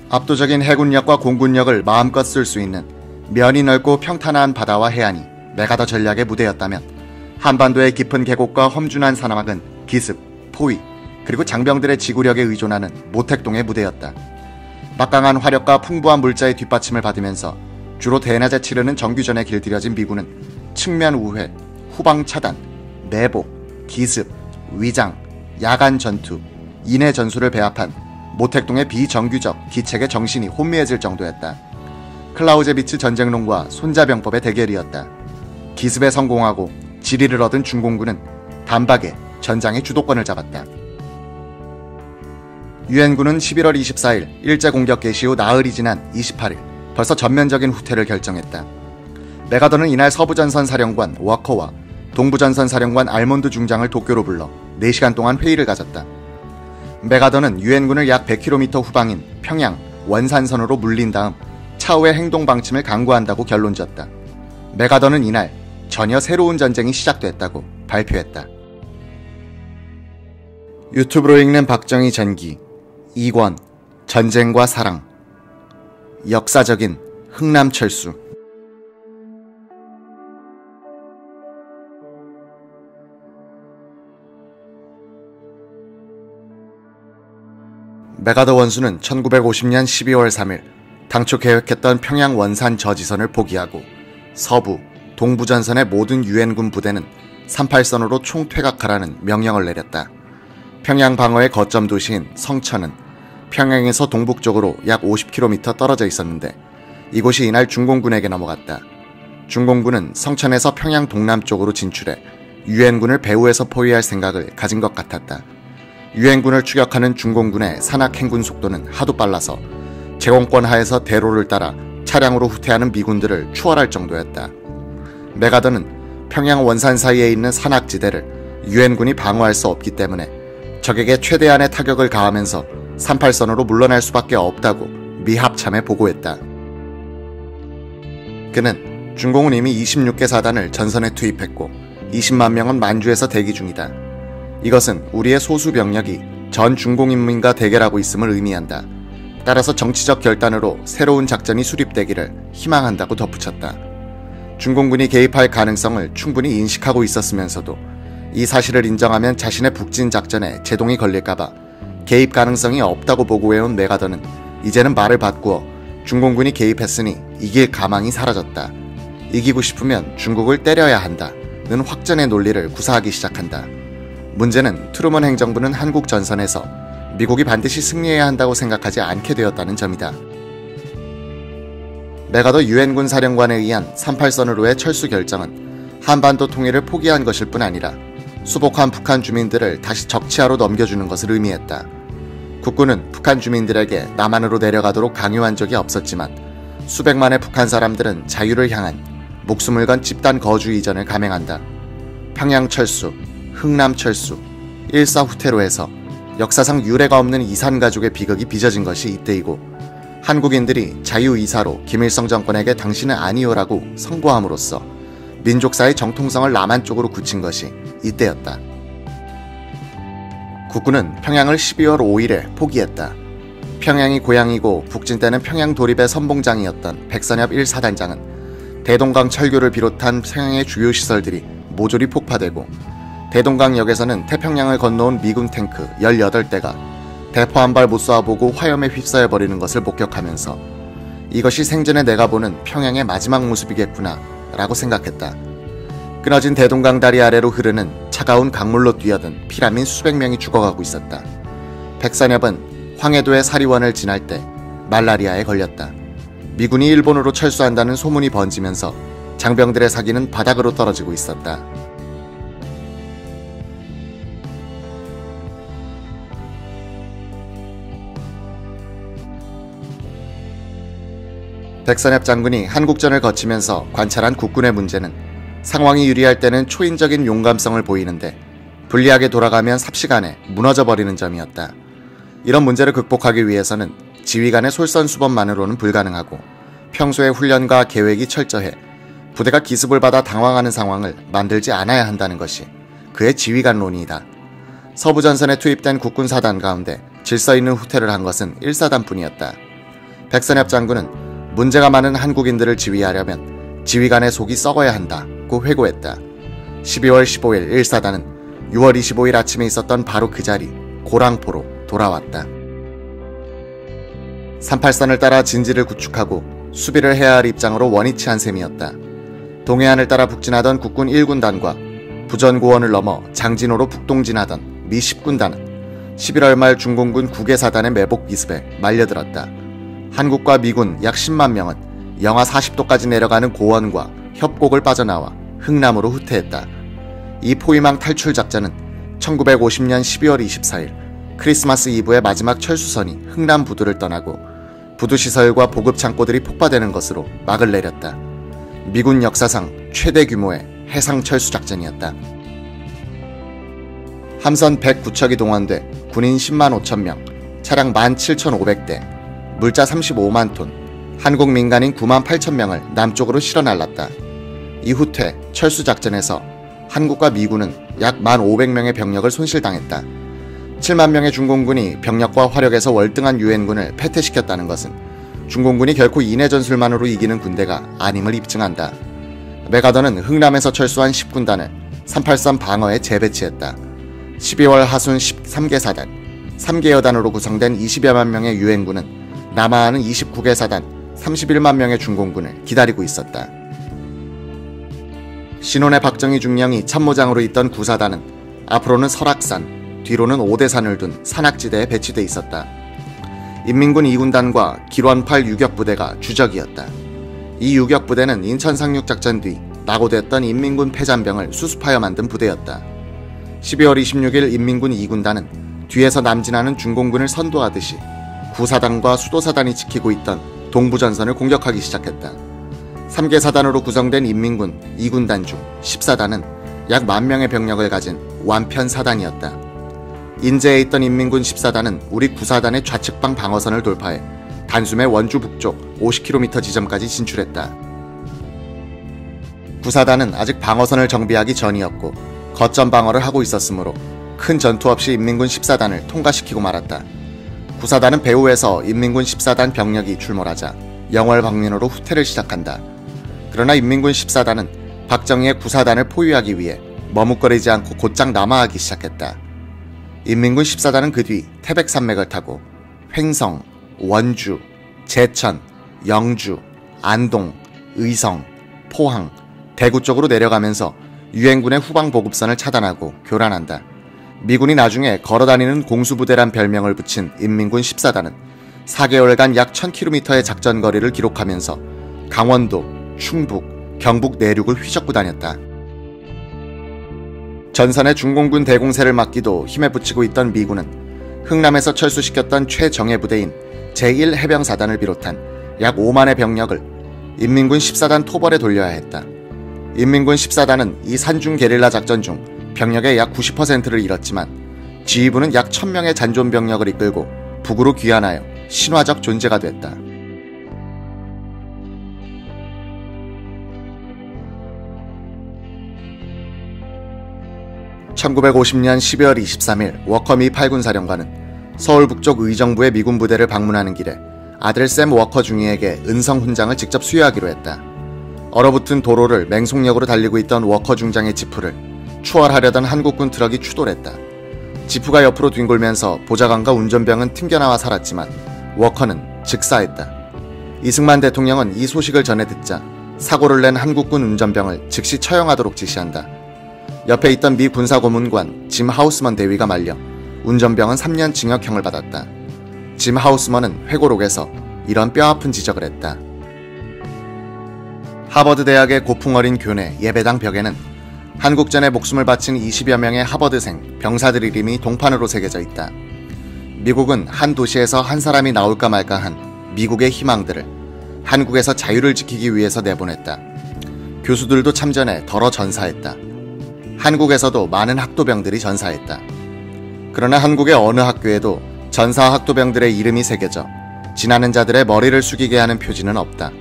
압도적인 해군력과 공군력을 마음껏 쓸 수 있는 면이 넓고 평탄한 바다와 해안이 메가더 전략의 무대였다면 한반도의 깊은 계곡과 험준한 사막은 기습, 포위, 그리고 장병들의 지구력에 의존하는 모택동의 무대였다. 막강한 화력과 풍부한 물자의 뒷받침을 받으면서 주로 대낮에 치르는 정규전에 길들여진 미군은 측면 우회, 후방 차단, 내복, 기습, 위장, 야간 전투, 인해 전술을 배합한 모택동의 비정규적 기책의 정신이 혼미해질 정도였다. 클라우제비츠 전쟁론과 손자병법의 대결이었다. 기습에 성공하고 지리를 얻은 중공군은 단박에 전장의 주도권을 잡았다. 유엔군은 11월 24일 일제공격 개시 후 나흘이 지난 28일 벌써 전면적인 후퇴를 결정했다. 메가더는 이날 서부전선 사령관 워커와 동부전선 사령관 알몬드 중장을 도쿄로 불러 4시간 동안 회의를 가졌다. 메가더는 유엔군을 약 100km 후방인 평양, 원산선으로 물린 다음 차후의 행동 방침을 강구한다고 결론지었다. 메가더는 이날 전혀 새로운 전쟁이 시작됐다고 발표했다. 유튜브로 읽는 박정희 전기 2권 전쟁과 사랑 역사적인 흥남철수. 메가더 원수는 1950년 12월 3일 당초 계획했던 평양 원산 저지선을 포기하고 서부, 동부 전선의 모든 유엔군 부대는 38선으로 총퇴각하라는 명령을 내렸다. 평양 방어의 거점 도시인 성천은 평양에서 동북쪽으로 약 50km 떨어져 있었는데 이곳이 이날 중공군에게 넘어갔다. 중공군은 성천에서 평양 동남쪽으로 진출해 유엔군을 배후에서 포위할 생각을 가진 것 같았다. 유엔군을 추격하는 중공군의 산악 행군 속도는 하도 빨라서 제공권 하에서 대로를 따라 차량으로 후퇴하는 미군들을 추월할 정도였다. 메가더는 평양 원산 사이에 있는 산악지대를 유엔군이 방어할 수 없기 때문에 적에게 최대한의 타격을 가하면서 38선으로 물러날 수밖에 없다고 미합참에 보고했다. 그는 중공은 이미 26개 사단을 전선에 투입했고 20만 명은 만주에서 대기 중이다. 이것은 우리의 소수 병력이 전 중공인민과 대결하고 있음을 의미한다. 따라서 정치적 결단으로 새로운 작전이 수립되기를 희망한다고 덧붙였다. 중공군이 개입할 가능성을 충분히 인식하고 있었으면서도 이 사실을 인정하면 자신의 북진 작전에 제동이 걸릴까봐 개입 가능성이 없다고 보고해온 메가더는 이제는 말을 바꾸어 중공군이 개입했으니 이길 가망이 사라졌다. 이기고 싶으면 중국을 때려야 한다는 확전의 논리를 구사하기 시작한다. 문제는 트루먼 행정부는 한국 전선에서 미국이 반드시 승리해야 한다고 생각하지 않게 되었다는 점이다. 메가더 유엔군 사령관에 의한 38선으로의 철수 결정은 한반도 통일을 포기한 것일 뿐 아니라 수복한 북한 주민들을 다시 적치하로 넘겨주는 것을 의미했다. 국군은 북한 주민들에게 남한으로 내려가도록 강요한 적이 없었지만 수백만의 북한 사람들은 자유를 향한 목숨을 건 집단 거주 이전을 감행한다. 평양 철수, 흥남 철수, 일사 후퇴로 해서 역사상 유례가 없는 이산 가족의 비극이 빚어진 것이 이때이고 한국인들이 자유이사로 김일성 정권에게 당신은 아니오라고 선고함으로써 민족사의 정통성을 남한 쪽으로 굳힌 것이 이때였다. 국군은 평양을 12월 5일에 포기했다. 평양이 고향이고 북진 때는 평양 도립의 선봉장이었던 백선엽 1사단장은 대동강 철교를 비롯한 평양의 주요 시설들이 모조리 폭파되고 대동강역에서는 태평양을 건너온 미군 탱크 18대가 대포 한 발 못 쏴보고 화염에 휩싸여버리는 것을 목격하면서 이것이 생전에 내가 보는 평양의 마지막 모습이겠구나 라고 생각했다. 끊어진 대동강 다리 아래로 흐르는 차가운 강물로 뛰어든 피라민 수백 명이 죽어가고 있었다. 백선엽은 황해도의 사리원을 지날 때 말라리아에 걸렸다. 미군이 일본으로 철수한다는 소문이 번지면서 장병들의 사기는 바닥으로 떨어지고 있었다. 백선엽 장군이 한국전을 거치면서 관찰한 국군의 문제는 상황이 유리할 때는 초인적인 용감성을 보이는데 불리하게 돌아가면 삽시간에 무너져버리는 점이었다. 이런 문제를 극복하기 위해서는 지휘관의 솔선수범만으로는 불가능하고 평소의 훈련과 계획이 철저해 부대가 기습을 받아 당황하는 상황을 만들지 않아야 한다는 것이 그의 지휘관론이다. 서부전선에 투입된 국군 사단 가운데 질서 있는 후퇴를 한 것은 1사단뿐이었다. 백선엽 장군은 문제가 많은 한국인들을 지휘하려면 지휘관의 속이 썩어야 한다고 회고했다. 12월 15일 1사단은 6월 25일 아침에 있었던 바로 그 자리 고랑포로 돌아왔다. 38선을 따라 진지를 구축하고 수비를 해야 할 입장으로 원위치 한 셈이었다. 동해안을 따라 북진하던 국군 1군단과 부전고원을 넘어 장진호로 북동진하던 미 10군단은 11월 말 중공군 9개 사단의 매복 기습에 말려들었다. 한국과 미군 약 10만 명은 영하 40도까지 내려가는 고원과 협곡을 빠져나와 흥남으로 후퇴했다. 이 포위망 탈출 작전은 1950년 12월 24일 크리스마스 이브의 마지막 철수선이 흥남 부두를 떠나고 부두시설과 보급창고들이 폭파되는 것으로 막을 내렸다. 미군 역사상 최대 규모의 해상 철수 작전이었다. 함선 109척이 동원돼 군인 10만 5천 명, 차량 17,500대, 물자 35만 톤, 한국 민간인 9만 8천 명을 남쪽으로 실어 날랐다. 이 후퇴 철수 작전에서 한국과 미군은 약 1,500명의 병력을 손실당했다. 7만 명의 중공군이 병력과 화력에서 월등한 유엔군을 패퇴시켰다는 것은 중공군이 결코 인해 전술만으로 이기는 군대가 아님을 입증한다. 메가더는 흥남에서 철수한 10군단을 38선 방어에 재배치했다. 12월 하순 13개 사단, 3개 여단으로 구성된 20여만 명의 유엔군은 남하하는 29개 사단 31만 명의 중공군을 기다리고 있었다. 신혼의 박정희 중령이 참모장으로 있던 구사단은 앞으로는 설악산, 뒤로는 오대산을 둔 산악지대에 배치돼 있었다. 인민군 2군단과 기관팔 유격부대가 주적이었다. 이 유격부대는 인천 상륙작전 뒤 낙오됐던 인민군 패잔병을 수습하여 만든 부대였다. 12월 26일 인민군 2군단은 뒤에서 남진하는 중공군을 선도하듯이 구사단과 수도사단이 지키고 있던 동부전선을 공격하기 시작했다. 3개 사단으로 구성된 인민군 2군단 중 10사단은 약 10,000명의 병력을 가진 완편사단이었다. 인제에 있던 인민군 10사단은 우리 9사단의 좌측방 방어선을 돌파해 단숨에 원주 북쪽 50km 지점까지 진출했다. 9사단은 아직 방어선을 정비하기 전이었고 거점 방어를 하고 있었으므로 큰 전투 없이 인민군 10사단을 통과시키고 말았다. 9사단은 배후에서 인민군 14단 병력이 출몰하자 영월방면으로 후퇴를 시작한다. 그러나 인민군 14단은 박정희의 9사단을 포위하기 위해 머뭇거리지 않고 곧장 남하하기 시작했다. 인민군 14단은 그 뒤 태백산맥을 타고 횡성, 원주, 제천, 영주, 안동, 의성, 포항, 대구 쪽으로 내려가면서 유엔군의 후방 보급선을 차단하고 교란한다. 미군이 나중에 걸어다니는 공수부대란 별명을 붙인 인민군 14단은 4개월간 약 1000km의 작전거리를 기록하면서 강원도, 충북, 경북 내륙을 휘젓고 다녔다. 전선의 중공군 대공세를 막기도 힘에 붙이고 있던 미군은 흥남에서 철수시켰던 최정예 부대인 제1해병사단을 비롯한 약 5만의 병력을 인민군 14단 토벌에 돌려야 했다. 인민군 14단은 이 산중 게릴라 작전 중 병력의 약 90%를 잃었지만 지휘부는 약 1000명의 잔존 병력을 이끌고 북으로 귀환하여 신화적 존재가 됐다. (1950년 12월 23일) 워커 미 8군 사령관은 서울 북쪽 의정부의 미군 부대를 방문하는 길에 아들 샘 워커 중위에게 은성 훈장을 직접 수여하기로 했다. 얼어붙은 도로를 맹속력으로 달리고 있던 워커 중장의 지프를 추월하려던 한국군 트럭이 추돌했다. 지프가 옆으로 뒹굴면서 보좌관과 운전병은 튕겨나와 살았지만 워커는 즉사했다. 이승만 대통령은 이 소식을 전해 듣자 사고를 낸 한국군 운전병을 즉시 처형하도록 지시한다. 옆에 있던 미 군사고문관 짐 하우스먼 대위가 말려 운전병은 3년 징역형을 받았다. 짐 하우스먼은 회고록에서 이런 뼈아픈 지적을 했다. 하버드 대학의 고풍어린 교내 예배당 벽에는 한국전에 목숨을 바친 20여 명의 하버드생 병사들 이름이 동판으로 새겨져 있다. 미국은 한 도시에서 한 사람이 나올까 말까 한 미국의 희망들을 한국에서 자유를 지키기 위해서 내보냈다. 교수들도 참전해 덜어 전사했다. 한국에서도 많은 학도병들이 전사했다. 그러나 한국의 어느 학교에도 전사 학도병들의 이름이 새겨져 지나는 자들의 머리를 숙이게 하는 표지는 없다.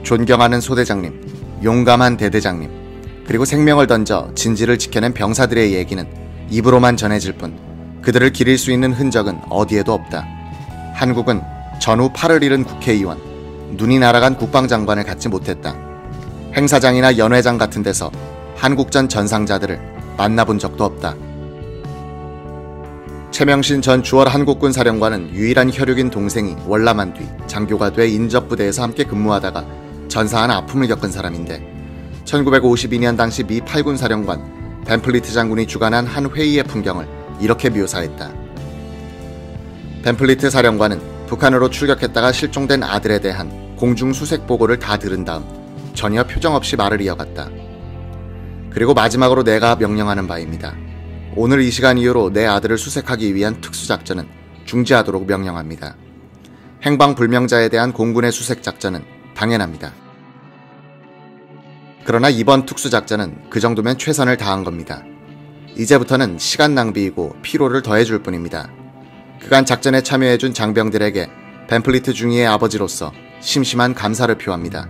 존경하는 소대장님, 용감한 대대장님, 그리고 생명을 던져 진지를 지켜낸 병사들의 얘기는 입으로만 전해질 뿐 그들을 기릴 수 있는 흔적은 어디에도 없다. 한국은 전후 팔을 잃은 국회의원, 눈이 날아간 국방장관을 갖지 못했다. 행사장이나 연회장 같은 데서 한국전 전상자들을 만나본 적도 없다. 최명신 전 주월 한국군 사령관은 유일한 혈육인 동생이 월남한 뒤 장교가 돼 인접부대에서 함께 근무하다가 전사한 아픔을 겪은 사람인데 1952년 당시 미 8군 사령관 벤플리트 장군이 주관한 한 회의의 풍경을 이렇게 묘사했다. 벤플리트 사령관은 북한으로 출격했다가 실종된 아들에 대한 공중 수색 보고를 다 들은 다음 전혀 표정 없이 말을 이어갔다. 그리고 마지막으로 내가 명령하는 바입니다. 오늘 이 시간 이후로 내 아들을 수색하기 위한 특수작전은 중지하도록 명령합니다. 행방불명자에 대한 공군의 수색작전은 당연합니다. 그러나 이번 특수작전은 그 정도면 최선을 다한 겁니다. 이제부터는 시간 낭비이고 피로를 더해줄 뿐입니다. 그간 작전에 참여해준 장병들에게 벤플리트 중위의 아버지로서 심심한 감사를 표합니다.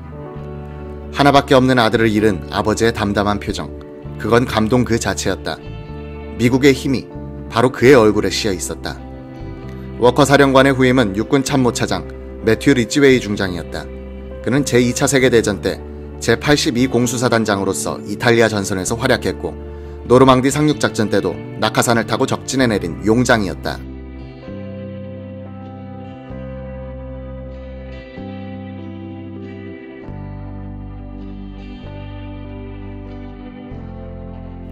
하나밖에 없는 아들을 잃은 아버지의 담담한 표정, 그건 감동 그 자체였다. 미국의 힘이 바로 그의 얼굴에 씌어 있었다. 워커 사령관의 후임은 육군 참모차장 매튜 리치웨이 중장이었다. 그는 제2차 세계대전 때 제82 공수사단장으로서 이탈리아 전선에서 활약했고 노르망디 상륙작전 때도 낙하산을 타고 적진에 내린 용장이었다.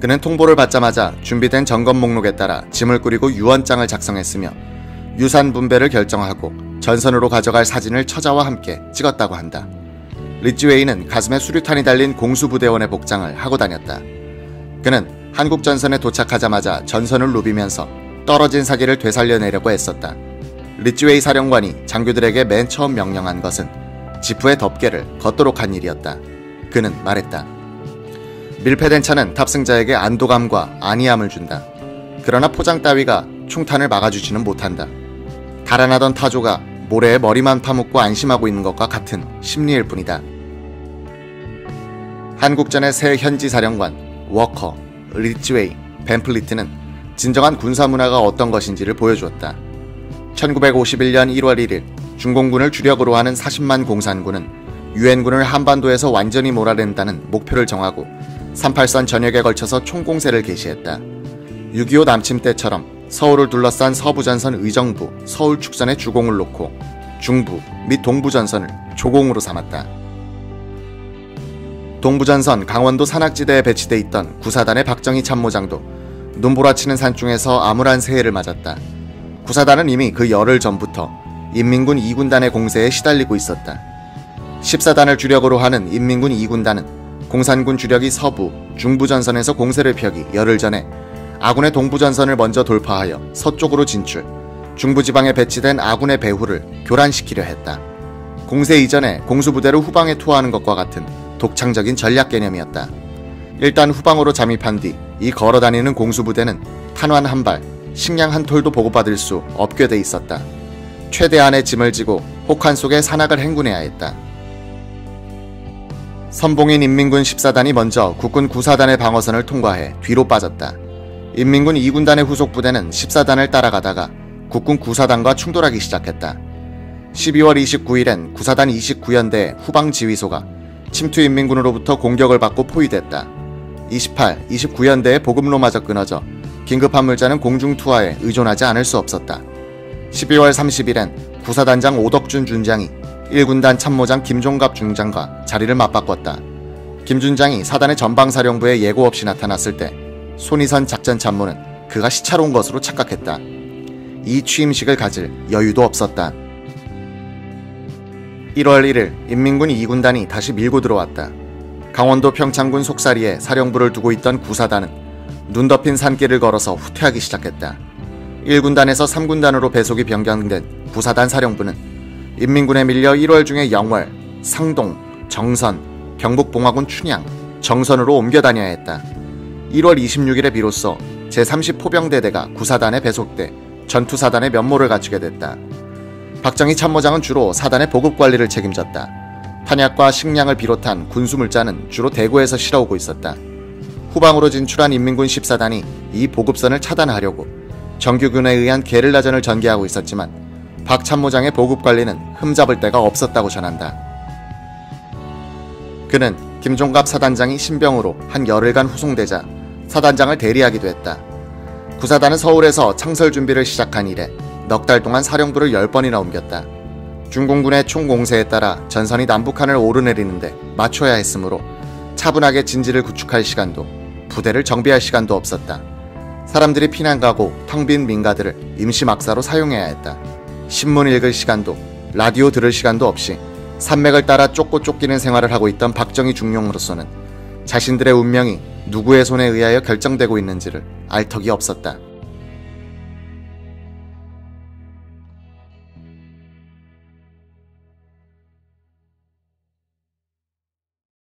그는 통보를 받자마자 준비된 점검 목록에 따라 짐을 꾸리고 유언장을 작성했으며 유산 분배를 결정하고 전선으로 가져갈 사진을 처자와 함께 찍었다고 한다. 리츠웨이는 가슴에 수류탄이 달린 공수부대원의 복장을 하고 다녔다. 그는 한국 전선에 도착하자마자 전선을 누비면서 떨어진 사기를 되살려내려고 애썼다. 리츠웨이 사령관이 장교들에게 맨 처음 명령한 것은 지프의 덮개를 걷도록 한 일이었다. 그는 말했다. 밀폐된 차는 탑승자에게 안도감과 안이함을 준다. 그러나 포장 따위가 총탄을 막아주지는 못한다. 달아나던 타조가 모래에 머리만 파묻고 안심하고 있는 것과 같은 심리일 뿐이다. 한국전의 새 현지 사령관 워커, 리츠웨이, 벤플리트는 진정한 군사 문화가 어떤 것인지를 보여주었다. 1951년 1월 1일 중공군을 주력으로 하는 40만 공산군은 유엔군을 한반도에서 완전히 몰아낸다는 목표를 정하고 38선 전역에 걸쳐서 총공세를 개시했다. 6.25 남침 때처럼 서울을 둘러싼 서부전선 의정부, 서울 축선의 주공을 놓고 중부 및 동부전선을 조공으로 삼았다. 동부전선 강원도 산악지대에 배치돼 있던 구사단의 박정희 참모장도 눈보라치는 산중에서 암울한 새해를 맞았다. 구사단은 이미 그 열흘 전부터 인민군 2군단의 공세에 시달리고 있었다. 14단을 주력으로 하는 인민군 2군단은 공산군 주력이 서부, 중부전선에서 공세를 펴기 열흘 전에 아군의 동부전선을 먼저 돌파하여 서쪽으로 진출, 중부지방에 배치된 아군의 배후를 교란시키려 했다. 공세 이전에 공수부대를 후방에 투하하는 것과 같은 독창적인 전략 개념이었다. 일단 후방으로 잠입한 뒤 이 걸어다니는 공수부대는 탄환 한 발, 식량 한 톨도 보고받을 수 없게 돼 있었다. 최대한의 짐을 지고 혹한 속에 산악을 행군해야 했다. 선봉인 인민군 14단이 먼저 국군 9사단의 방어선을 통과해 뒤로 빠졌다. 인민군 2군단의 후속 부대는 14단을 따라가다가 국군 9사단과 충돌하기 시작했다. 12월 29일엔 9사단 29연대 후방지휘소가 침투인민군으로부터 공격을 받고 포위됐다. 28, 29연대의 보급로마저 끊어져 긴급 화물자는 공중투하에 의존하지 않을 수 없었다. 12월 30일엔 9사단장 오덕준 준장이 1군단 참모장 김종갑 중장과 자리를 맞바꿨다. 김 준장이 사단의 전방사령부에 예고 없이 나타났을 때 손희선 작전참모는 그가 시차로운 것으로 착각했다. 이 취임식을 가질 여유도 없었다. 1월 1일 인민군 2군단이 다시 밀고 들어왔다. 강원도 평창군 속사리에 사령부를 두고 있던 9사단은 눈 덮인 산길을 걸어서 후퇴하기 시작했다. 1군단에서 3군단으로 배속이 변경된 9사단 사령부는 인민군에 밀려 1월 중에 영월, 상동, 정선, 경북봉화군 춘향, 정선으로 옮겨 다녀야 했다. 1월 26일에 비로소 제30포병대대가 9사단에 배속돼 전투사단의 면모를 갖추게 됐다. 박정희 참모장은 주로 사단의 보급관리를 책임졌다. 탄약과 식량을 비롯한 군수물자는 주로 대구에서 실어오고 있었다. 후방으로 진출한 인민군 14단이 이 보급선을 차단하려고 정규군에 의한 게릴라전을 전개하고 있었지만 박 참모장의 보급관리는 흠잡을 데가 없었다고 전한다. 그는 김종갑 사단장이 신병으로 한 열흘간 후송되자 사단장을 대리하기도 했다. 9사단은 서울에서 창설 준비를 시작한 이래 넉 달 동안 사령부를 10번이나 옮겼다. 중공군의 총공세에 따라 전선이 남북한을 오르내리는데 맞춰야 했으므로 차분하게 진지를 구축할 시간도 부대를 정비할 시간도 없었다. 사람들이 피난 가고 텅 빈 민가들을 임시 막사로 사용해야 했다. 신문 읽을 시간도 라디오 들을 시간도 없이 산맥을 따라 쫓고 쫓기는 생활을 하고 있던 박정희 중령으로서는 자신들의 운명이 누구의 손에 의하여 결정되고 있는지를 알 턱이 없었다.